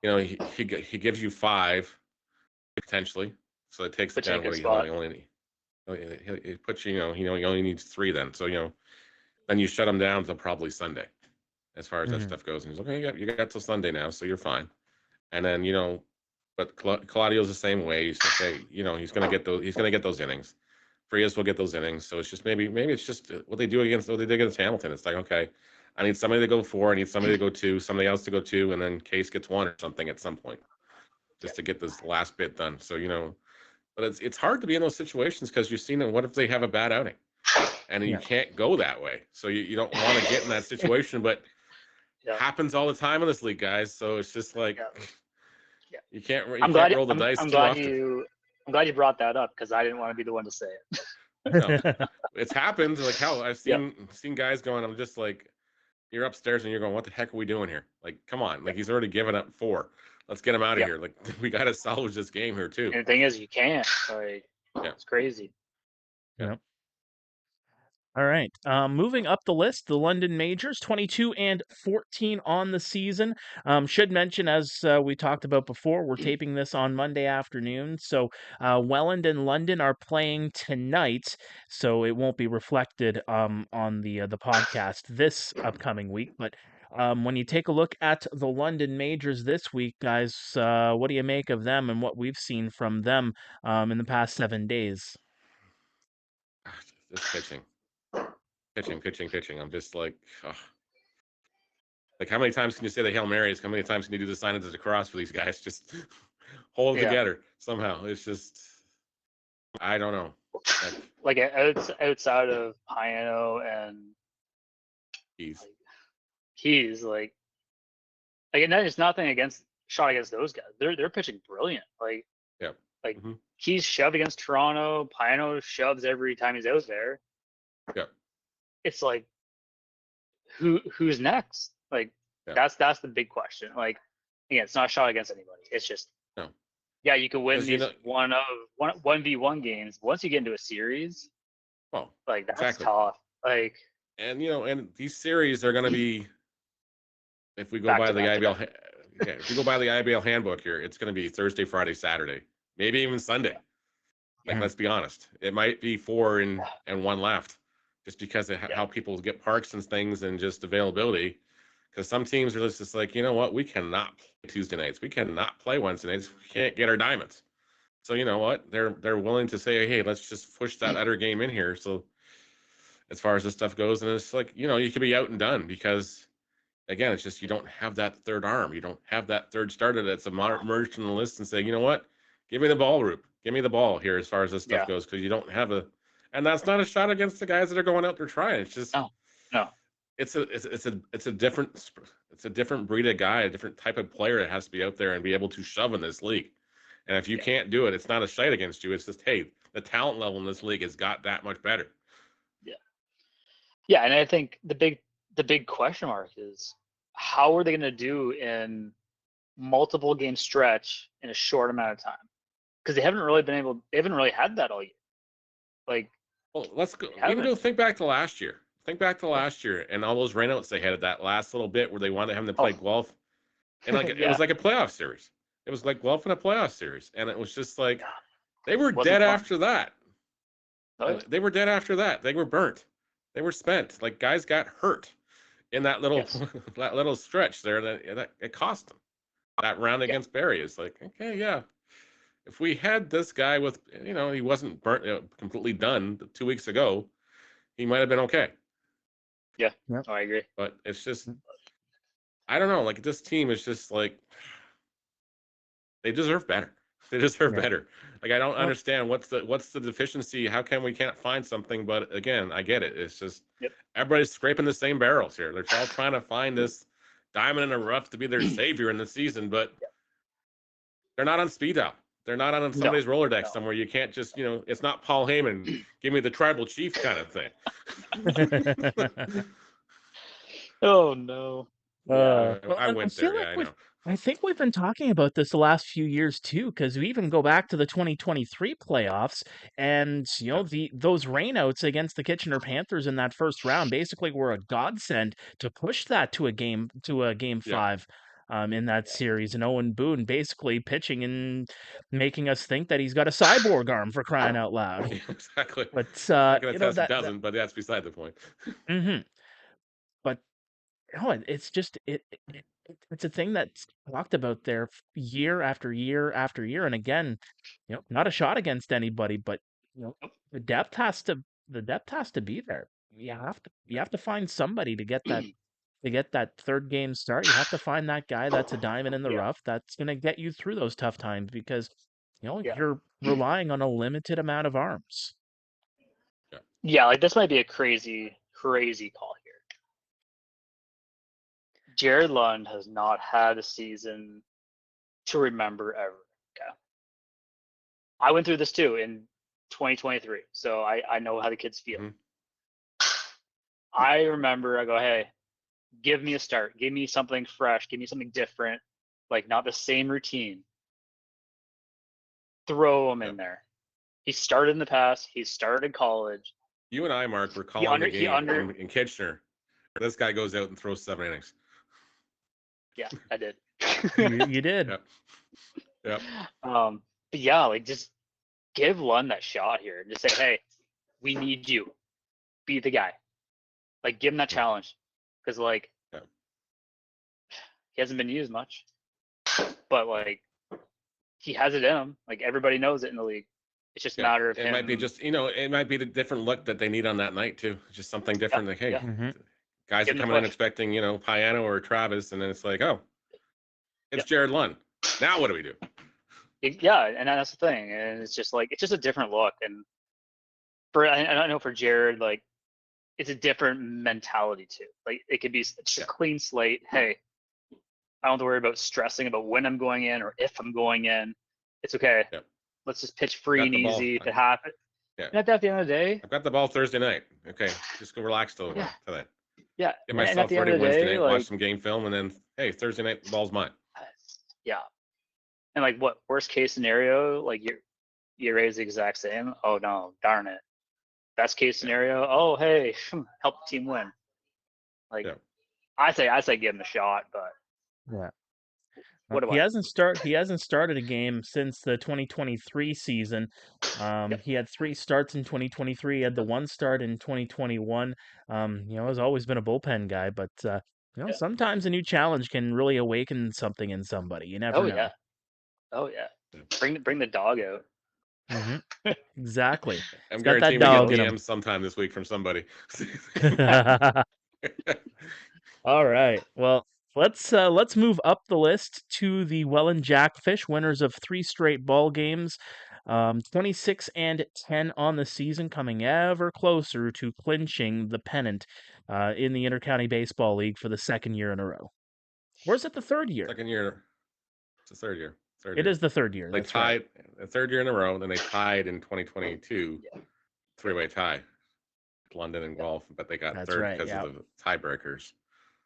He gives you 5 potentially, so it takes it down. What he puts you, he only needs 3 then. So then you shut him down until probably Sunday, as far as that stuff goes. And he's okay. You got till Sunday now, so you're fine. And then but Claudio's the same way. He's okay. He's gonna get those. He's gonna get those innings. Frias will get those innings. So it's just maybe it's just what they did against Hamilton. It's like, okay, I need somebody to go 4. I need somebody to go 2. Somebody else to go 2, and then Case gets 1 or something at some point, just to get this last bit done. So but it's hard to be in those situations because you've seen it. What if they have a bad outing, and you can't go that way? So you don't want to get in that situation, but happens all the time in this league, guys. So it's just like. You can't roll the dice too often. I'm glad you brought that up because I didn't want to be the one to say it. No, it's happened. Like hell, I've seen guys going. I'm just like, you're upstairs and you're going, what the heck are we doing here? Like, come on. Like he's already given up 4. Let's get him out of here. Like we got to salvage this game here too. And the thing is, you can't. Like, it's crazy. Yeah. All right. Moving up the list, the London Majors, 22-14 on the season. Should mention, as we talked about before, we're taping this on Monday afternoon. So Welland and London are playing tonight, so it won't be reflected on the podcast this upcoming week. But when you take a look at the London Majors this week, guys, what do you make of them and what we've seen from them in the past 7 days? Just pitching. I'm just like, like how many times can you say the Hail Marys? How many times can you do the sign of the cross for these guys? Just hold together somehow. It's just, I don't know. Like outside of Piano and Keys, like and that is nothing against those guys. They're pitching brilliant. Like Keys shoved against Toronto. Piano shoves every time he's out there. Yeah. It's like who's next? Like that's the big question. Like again, it's not a shot against anybody. It's just you can win these 1v1 games. Once you get into a series, like that's tough. Like and these series are going to be, if we go by the IBL, if we go by the IBL handbook here, it's going to be Thursday, Friday, Saturday, maybe even Sunday. Like, Mhm. let's be honest. It might be 4 and 1 left, just because of how people get parks and things and just availability. Because some teams are just like, you know what, we cannot play Tuesday nights, we cannot play Wednesday nights, we can't get our diamonds. So you know what, they're willing to say, hey, let's just push that other game in here. So as far as this stuff goes, and it's like, you know, you could be out and done because again, it's just you don't have that third arm. You don't have that third starter that's emerged from the list and say, you know what, give me the ball, Roop. Give me the ball here as far as this stuff Yeah. goes, because you don't have a, and that's not a shot against the guys that are going out there trying. It's just No. it's a different breed of guy, a different type of player that has to be out there and be able to shove in this league. And if you can't do it, it's not a shite against you. It's just, hey, the talent level in this league has got that much better. Yeah, and I think the big question mark is how are they going to do in multiple game stretch in a short amount of time? Because they haven't really had that all year. Like, well, let's go. They Even haven't. go think back to last year. Think back to last year and all those rainouts they had at that last little bit where they wanted him to play Guelph, and like it was like a playoff series. It was like Guelph in a playoff series, and it was just like they were Wasn't dead fun. after that. Oh, yeah. They were dead after that. They were burnt. They were spent. Like guys got hurt in that little Yes. that little stretch there. That it cost them. That round against Barrie is like, okay, yeah. If we had this guy with, you know, he wasn't burnt, completely done 2 weeks ago, he might have been okay. Yeah. Yep. Oh, I agree. But it's just, I don't know. Like this team is just like, they deserve better. They deserve better. Like I don't understand what's the deficiency. How come we can't find something? But again, I get it. It's just everybody's scraping the same barrels here. They're all trying to find this diamond in the rough to be their savior in the season, but they're not on speed dial. They're not on somebody's Rolodex somewhere. You can't just, you know, it's not Paul Heyman, give me the tribal chief kind of thing. Oh no. Yeah, Well, I I went feel there. like Yeah, I know. I think we've been talking about this the last few years too, because we even go back to the 2023 playoffs, and you know those rainouts against the Kitchener Panthers in that first round basically were a godsend to push that to a game Yeah. 5 in that series, and Owen Boone basically pitching and making us think that he's got a cyborg arm for crying out loud. Yeah, exactly. But I can you know attest it doesn't, but that's beside the point. mhm. But no, it's just it's a thing that's talked about there year after year after year, and again, you know, not a shot against anybody, but you know, the depth has to be there. You have to find somebody to get that third game start. You have to find that guy that's a diamond in the rough that's going to get you through those tough times because you know you're relying on a limited amount of arms. Yeah, like this might be a crazy call here. Jared Lund has not had a season to remember ever. Okay. I went through this too in 2023, so I know how the kids feel. I remember I go, hey, give me a start, give me something fresh, give me something different, like not the same routine. Throw him in there. He started in the past. He started in college. You and I, Mark, were calling the game in Kitchener. This guy goes out and throws 7 innings. Yeah, I did. You did. Yep. But yeah, like just give Lund that shot here and just say, hey, we need you. Be the guy. Like give him that challenge. Because like he hasn't been used much. But like he has it in him. Like everybody knows it in the league. It's just a matter of him. It might be just, you know, it might be the different look that they need on that night too. Just something different. Like, hey, guys are coming in expecting, you know, Piano or Travis, and then it's like, oh, it's Jared Lund. Now what do we do? Yeah, and that's the thing. And it's just like, it's just a different look. And I know for Jared, like, it's a different mentality too. Like, it could be just a clean slate. Hey, I don't have to worry about stressing about when I'm going in or if I'm going in. It's okay. Let's just pitch free and easy if it happens. And at the end of the day, I've got the ball Thursday night. Okay, just go relax till tonight. Yeah. Get myself ready Wednesday night, watch some game film, and then hey, Thursday night the ball's mine. Yeah. And like, what worst case scenario? Like you raise the exact same. Oh no, darn it. Best case scenario. Oh hey, help the team win. Like I say give him a shot, but What do He I? hasn't started a game since the 2023 season. Yep. He had 3 starts in 2023. He had the 1 start in 2021. Has always been a bullpen guy, but Yeah. sometimes a new challenge can really awaken something in somebody. You never Oh know. yeah. Oh yeah. Bring the dog out. Hmm Exactly. I'm It's got that guaranteeing we get dog in him. DMs sometime this week from somebody. All right. Well, let's move up the list to the Welland Jackfish, winners of 3 straight ball games, 26-10 on the season, coming ever closer to clinching the pennant in the Intercounty Baseball League for the 2nd year in a row. Or is it the 3rd year? Second year. It's the third year. It is the 3rd year. They That's right. tied the third year in a row, and then they tied in 2022, Yeah. 3-way tie, London and Guelph, but they got That's third right. because Yeah. of the tiebreakers.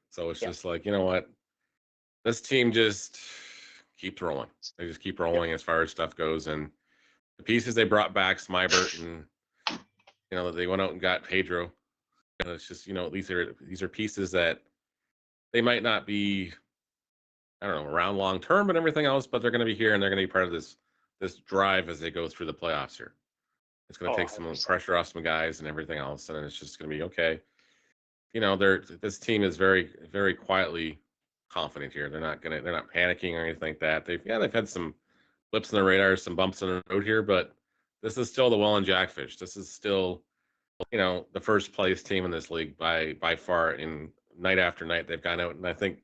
So it's Yeah. just like, you know what? This team just keeps rolling. They just keep rolling as far as stuff goes, and the pieces they brought back, Smybert, and they went out and got Pedro. And it's just, these are pieces that they might not be, I don't know, around long term and everything else, but they're going to be here and they're going to be part of this drive as they go through the playoffs here. It's going to take some 100%. pressure off some guys and everything else, and it's just going to be okay. This team is very, very quietly confident here. They're not panicking or anything like that. They've had some blips in the radar, some bumps in the road here, but this is still the Welland Jackfish. This is still, the first place team in this league by far. In night after night, they've gone out, and I think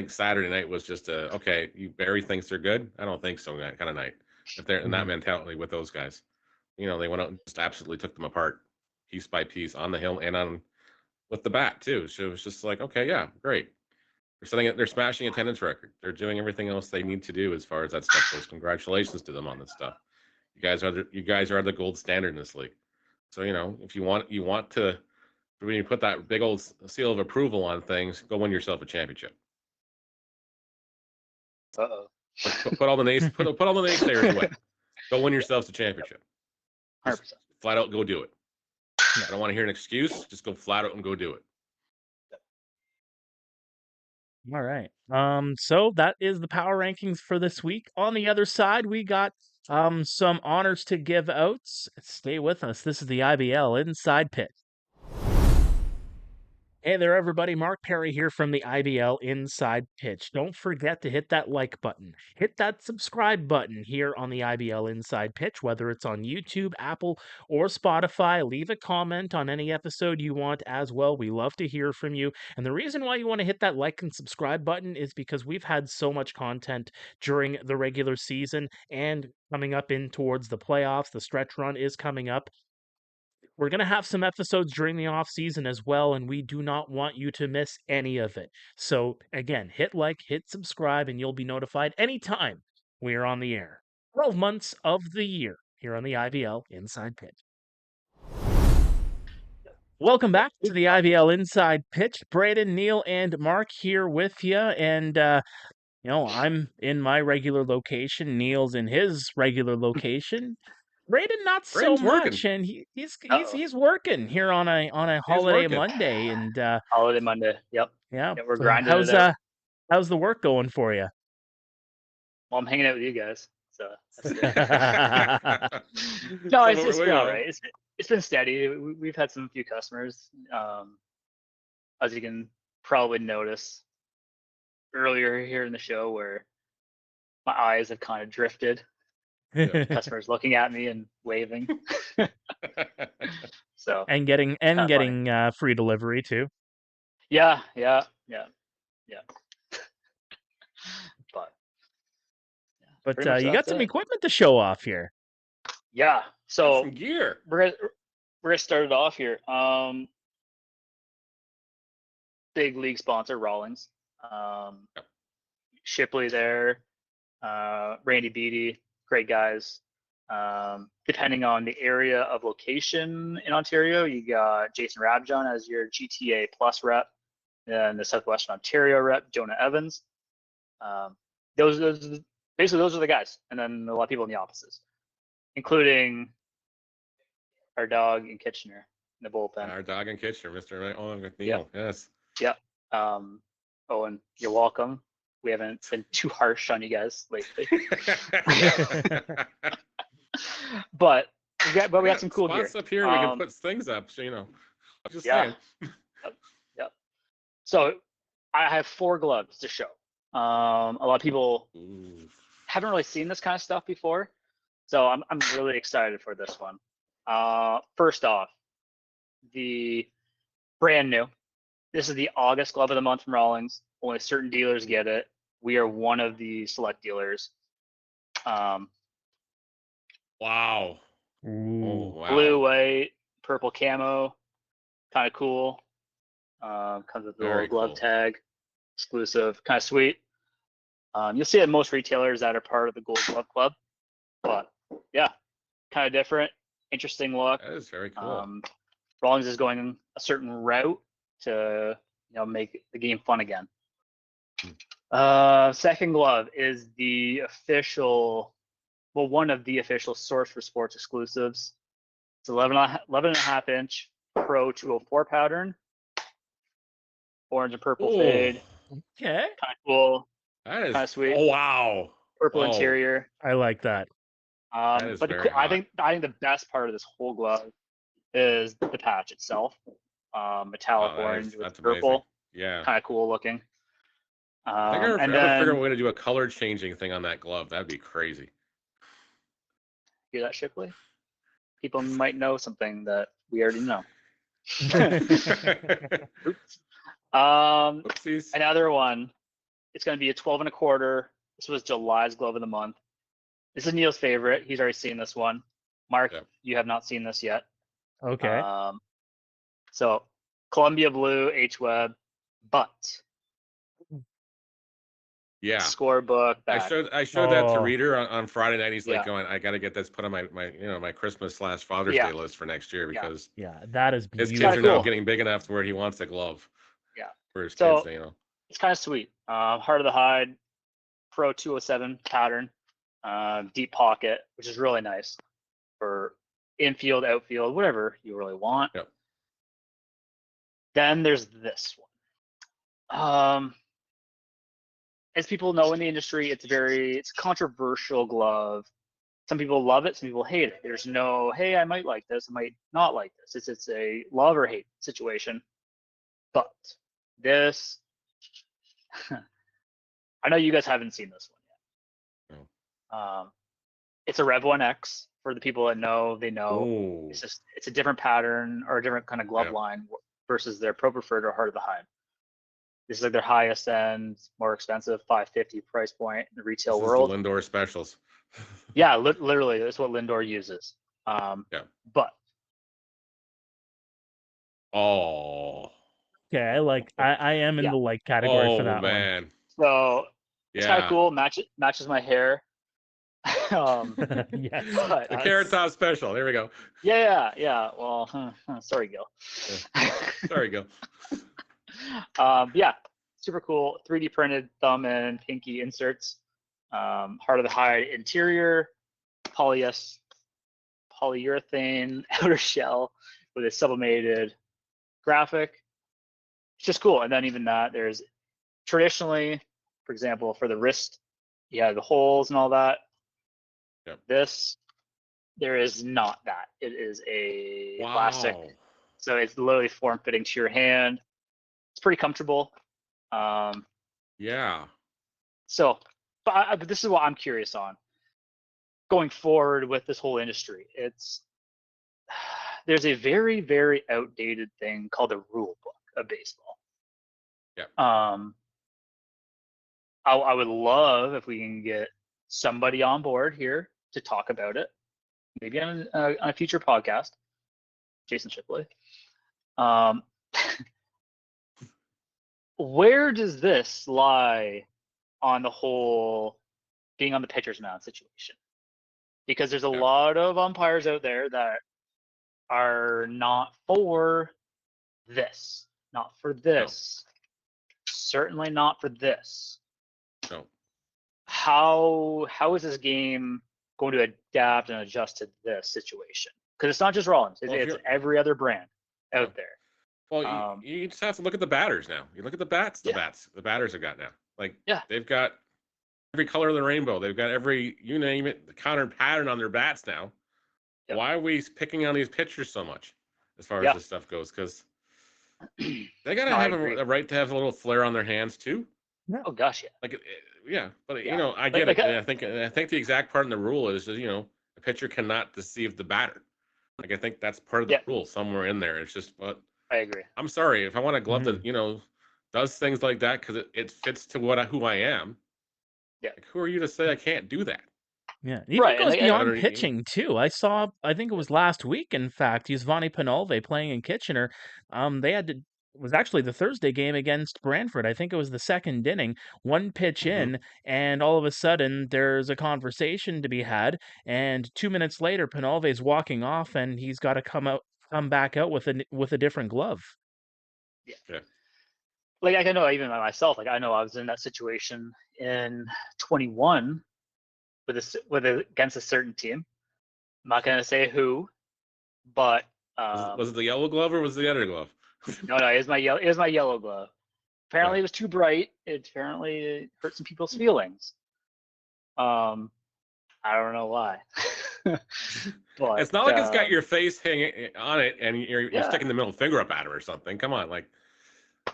Saturday night was just okay. Barry thinks they're good. I don't think so. That kind of night. If they're in that mentality with those guys, they went out and just absolutely took them apart, piece by piece, on the hill and on with the bat too. So it was just like, okay, yeah, great. They're smashing attendance record. They're doing everything else they need to do as far as that stuff goes. Congratulations to them on this stuff. You guys are the gold standard in this league. So if you want to, when you put that big old seal of approval on things, go win yourself a championship. Uh-oh. Put all the naysayers away. Go win yourselves a championship. 100%. Flat out go do it. I don't want to hear an excuse. Just go flat out and go do it. All right. So that is the power rankings for this week. On the other side, we got some honors to give out. Stay with us. This is the IBL Inside Pitch. Hey there, everybody. Mark Perry here from the IBL Inside Pitch. Don't forget to hit that like button. Hit that subscribe button here on the IBL Inside Pitch, whether it's on YouTube, Apple, or Spotify. Leave a comment on any episode you want as well. We love to hear from you. And the reason why you want to hit that like and subscribe button is because we've had so much content during the regular season and coming up in towards the playoffs. The stretch run is coming up. We're going to have some episodes during the off season as well, and we do not want you to miss any of it. So again, hit like, hit subscribe, and you'll be notified anytime we are on the air. 12 months of the year here on the IBL Inside Pitch. Welcome back to the IBL Inside Pitch. Braeden, Neil, and Mark here with you, and I'm in my regular location. Neil's in his regular location. Braeden not so Braden's working. much, and he's working here on a holiday Monday, and Holiday Monday. Yep. yeah, We're grinding it out. How's the work going for you? Well, I'm hanging out with you guys, so that's good. No, it's been all right. It's been steady. We've had few customers, as you can probably notice earlier here in the show, where my eyes have kind of drifted. Customers looking at me and waving. So and getting free delivery too. Yeah. But you got some equipment to show off here. Yeah. So some gear. We're gonna start it off here. Big league sponsor Rawlings. Shipley there. Randy Beatty, great guys. Depending on the area of location in Ontario, you got Jason Rabjon as your GTA Plus rep, and the Southwestern Ontario rep, Jonah Evans. Those are the guys, and then a lot of people in the offices, including our dog in Kitchener in the bullpen. Our dog in Kitchener, Mr. Owen McNeil. Yes. Yep. Owen, you're welcome. we haven't been too harsh on you guys lately. But we got some cool gear. Spots up here, we can put things up. So, I'm just saying. Yep. So I have 4 gloves to show. A lot of people haven't really seen this kind of stuff before, so I'm really excited for this one. First off, the brand new. This is the August glove of the month from Rawlings. Only certain dealers get it. We are one of the select dealers. Wow. Oh, wow. Blue, white, purple camo, kind of cool. Comes with the little glove tag, exclusive, kind of sweet. You'll see it at most retailers that are part of the Gold Glove Club, but yeah, kind of different, interesting look. That is very cool. Rawlings is going a certain route to make the game fun again. Second glove is the official, well, one of the official Source for Sports exclusives. It's 11.5 inch Pro 204 pattern, orange and purple fade. Okay. Kind of cool. That is kind of sweet. Oh, wow. Purple interior. I like that. But I think the best part of this whole glove is the patch itself. Metallic orange with purple. Amazing. Yeah. Kind of cool looking. I think I would figure a way to do a color changing thing on that glove. That'd be crazy. Hear that, Shipley? People might know something that we already know. Oops. Oopsies. Another one. It's going to be a 12.25. This was July's glove of the month. This is Neil's favorite. He's already seen this one. Mark, you have not seen this yet. Okay. So Columbia blue H-Web, but scorebook. I showed that to Reader on Friday night. He's like going, I got to get this put on my Christmas / Father's Day list for next year because that is beautiful. His kids are now getting big enough to where he wants a glove. Yeah. For his kids, It's kind of sweet. Heart of the Hide, Pro 207 pattern, deep pocket, which is really nice for infield, outfield, whatever you really want. Yep. Then there's this one. As people know in the industry, it's a controversial glove. Some people love it, some people hate it. There's no, hey, I might like this, I might not like this. It's a love or hate situation. But this, I know you guys haven't seen this one yet. No. It's a Rev 1X. For the people that know, they know. Ooh. It's a different pattern or a different kind of glove line versus their Pro Preferred or Heart of the Hide. This is like their highest end, more expensive, $550 price point in the retail world. This is the Lindor specials. Yeah, literally, that's what Lindor uses. But okay, I am in the like category for that one. So it's kind of cool. Matches my hair. Yes. The Carrot Top special. There we go. Yeah. Well, sorry, Gil. Sorry, Gil. Super cool. 3D printed thumb and pinky inserts. Heart of the Hide interior, polyurethane outer shell with a sublimated graphic. It's just cool. And then even that, there's traditionally, for example, for the wrist, you have the holes and all that. Yep. This, there is not that. It is a plastic. So it's literally form-fitting to your hand. It's pretty comfortable. So, but this is what I'm curious on. Going forward with this whole industry, there's a very, very outdated thing called the rule book of baseball. Yeah. I would love if we can get somebody on board here to talk about it, maybe on a future podcast. Jason Shipley. Where does this lie on the whole being on the pitcher's mound situation? Because there's a lot of umpires out there that are not for this, not for this, certainly not for this. No. How is this game going to adapt and adjust to this situation? Because it's not just Rawlings; it's every other brand out there. Well, you just have to look at the batters now. You look at the bats. The batters have got now. Like, Yeah. they've got every color of the rainbow. They've got every, you name it, the counter pattern on their bats now. Yep. Why are we picking on these pitchers so much as far Yeah. as this stuff goes? Because they got to No, I have agree. a right to have a little flair on their hands too. Oh gosh, yeah. Like, yeah, but Yeah. you know, I get Like, it. And I think the exact part in the rule is that, you know, a pitcher cannot deceive the batter. Like, I think that's part of the Yeah. rule somewhere in there. It's just, but I agree. I'm sorry if I want a glove Mhm. that, you know, does things like that because it fits to who I am. Yeah. Like, who are you to say I can't do that? Yeah, it even Right, and goes like, beyond Better, pitching too. I think it was last week, in fact, Yusvani Penalve playing in Kitchener. They had to, it was actually the Thursday game against Brantford. I think it was the second inning, one pitch Mhm. in, and all of a sudden there's a conversation to be had. And 2 minutes later, Penalve's walking off, and he's got to come back out with a different glove. Yeah. like I know even myself, like I know I was in that situation in 21 against a certain team. I'm not gonna say who, but Was it the yellow glove or was it the other glove? no, it was my yellow glove. Apparently, Yeah. it was too bright. It hurt some people's feelings. I don't know why. But It's not like it's got your face hanging on it and you're yeah, sticking the middle finger up at him or something. Come on, like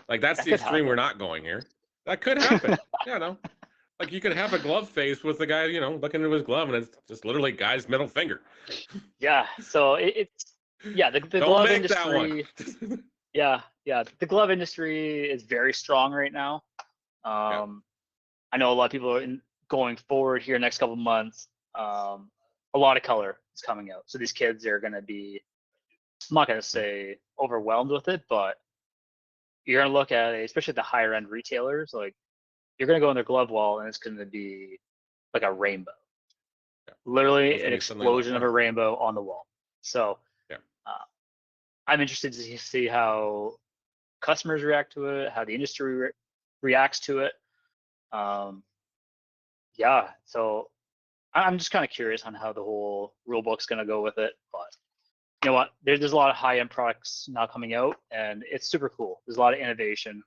that's that the could extreme we're happen. not going here. That could happen. Yeah, no. Like, you could have a glove face with the guy, you know, looking into his glove and it's just literally guy's middle finger. Yeah, so it's the Don't glove make that industry. one. Yeah, the glove industry is very strong right now. Yeah. I know a lot of people are going forward here next couple months. A lot of color is coming out, so these kids are going to be, I'm not going to say overwhelmed with it, but you're going to look at it, especially the higher end retailers, like you're going to go on their glove wall and it's going to be like a rainbow, Yeah. literally It's gonna an be something like explosion of that. a rainbow on the wall. So Yeah. I'm interested to see how customers react to it, how the industry reacts to it. Yeah, so I'm just kind of curious on how the whole rule book's going to go with it. But you know what? There's a lot of high end products now coming out, and it's super cool. There's a lot of innovation,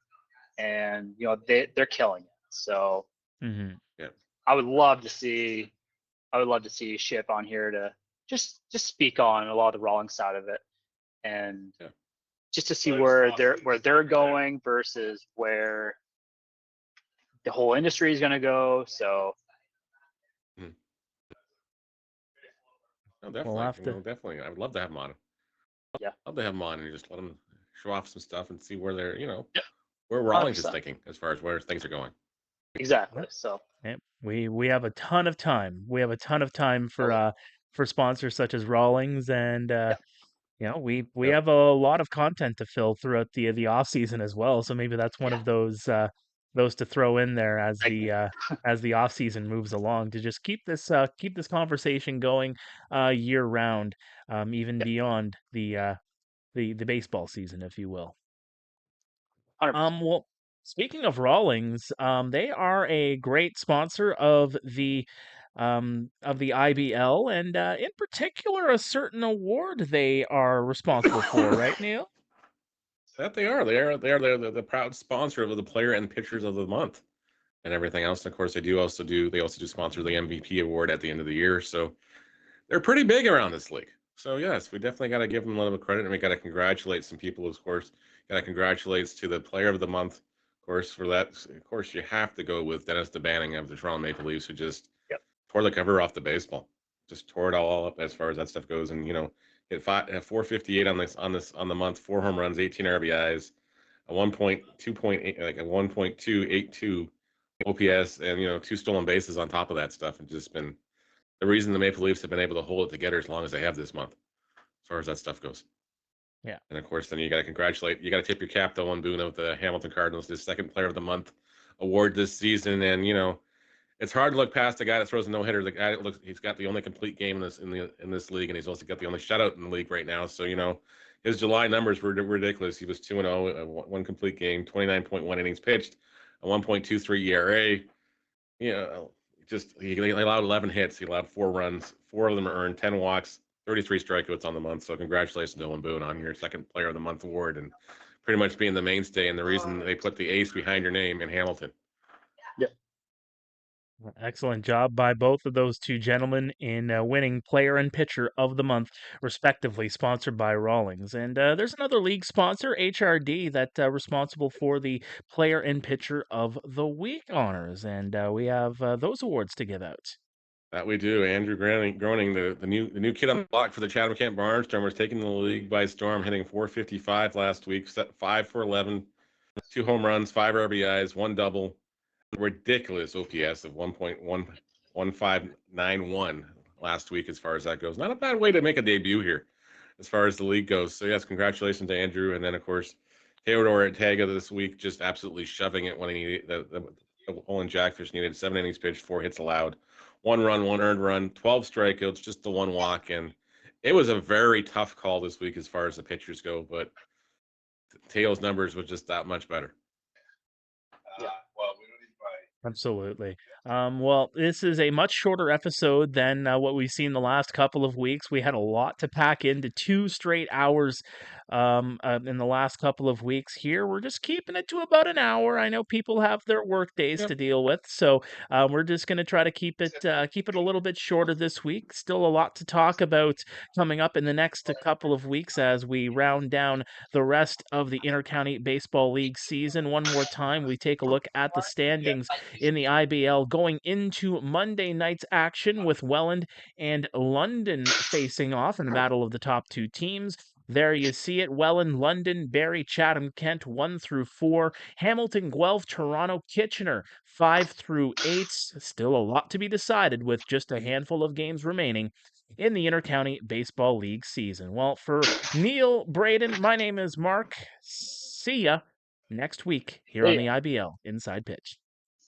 and you know they're killing it. So Mhm. Yeah. I would love to see Ship on here to just speak on a lot of the rolling side of it, and Yeah. just to see where they're going versus where the whole industry is going to go. So No, We'll definitely. have You to. know, definitely. I would love to have them on. yeah, Love to have them on and just let them show off some stuff and see where they're, you know, Yeah. where Rawlings is 100%. thinking as far as where things are going. exactly. Yep. So Yep. We have a ton of time. We have a ton of time Oh. for sponsors such as Rawlings, and you know, we Yep. have a lot of content to fill throughout the off season as well. So maybe that's one Yeah. of those to throw in there Segment. as the off season moves along, to just keep this conversation going year round, even Yeah. beyond the baseball season, if you will. 100%. Well, speaking of Rawlings, they are a great sponsor of the IBL, and in particular, a certain award they are responsible for, right, Neil? That they are. They're the proud sponsor of the player and pitchers of the month and everything else. And of course, they also do sponsor the MVP award at the end of the year. So they're pretty big around this league. So yes, we definitely got to give them a little credit, and we got to congratulate some people. Of course, got to congratulate to the player of the month. Of course, for that, of course, you have to go with Dennis DeBanning of the Toronto Maple Leafs, who just Yep. tore the cover off the baseball, just tore it all up as far as that stuff goes. And you know, hit 458 on the month, 4 home runs, 18 RBIs, a 1.2.8 like a 1.282 OPS, and you know, 2 stolen bases on top of that stuff, and just been the reason the Maple Leafs have been able to hold it together as long as they have this month, as far as that stuff goes. Yeah. And of course, then you got to tip your cap to Owen Boone of the Hamilton Cardinals, his second Player of the Month award this season. And you know, it's hard to look past the guy that throws a no hitter. The guy that he's got the only complete game in this league, and he's also got the only shutout in the league right now. So you know, his July numbers were ridiculous. He was 2-0, one complete game, 29.1 innings pitched, a 1.23 ERA. You know, just he allowed 11 hits. He allowed 4 runs. 4 of them are earned, 10 walks, 33 strikeouts on the month. So congratulations, Dylan Boone, on your second Player of the Month award, and pretty much being the mainstay and the reason they put the ace behind your name in Hamilton. Excellent job by both of those two gentlemen in winning Player and Pitcher of the Month, respectively, sponsored by Rawlings. And there's another league sponsor, HRD, that responsible for the Player and Pitcher of the Week honors. And we have those awards to give out. That we do. Andrew Groening, the new kid on the block for the Chatham Kent Barnstormers, taking the league by storm, hitting .455 last week, set 5 for 11, 2 home runs, 5 RBIs, 1 double, ridiculous OPS of 1.1591 last week as far as that goes. Not a bad way to make a debut here as far as the league goes. So yes, congratulations to Andrew, and then of course Theodore Ortega this week just absolutely shoving it when he needed the Olin Jackfish needed 7 innings pitched, 4 hits allowed, 1 run, 1 earned run, 12 strikeouts, just the 1 walk, and it was a very tough call this week as far as the pitchers go, but Teo's numbers was just that much better. Absolutely. Well, this is a much shorter episode than what we've seen the last couple of weeks. We had a lot to pack into 2 straight hours in the last couple of weeks here. We're just keeping it to about an hour. I know people have their work days to deal with, so we're just going to try to keep it a little bit shorter this week. Still a lot to talk about coming up in the next couple of weeks as we round down the rest of the Intercounty Baseball League season. One more time, we take a look at the standings in the IBL going into Monday night's action with Welland and London facing off in the battle of the top 2 teams. There you see it. Welland, London, Barrie, Chatham, Kent, 1 through 4. Hamilton, Guelph, Toronto, Kitchener, 5 through 8. Still a lot to be decided with just a handful of games remaining in the Intercounty Baseball League season. Well, for Neil, Braeden, my name is Mark. See ya next week here on the IBL Inside Pitch.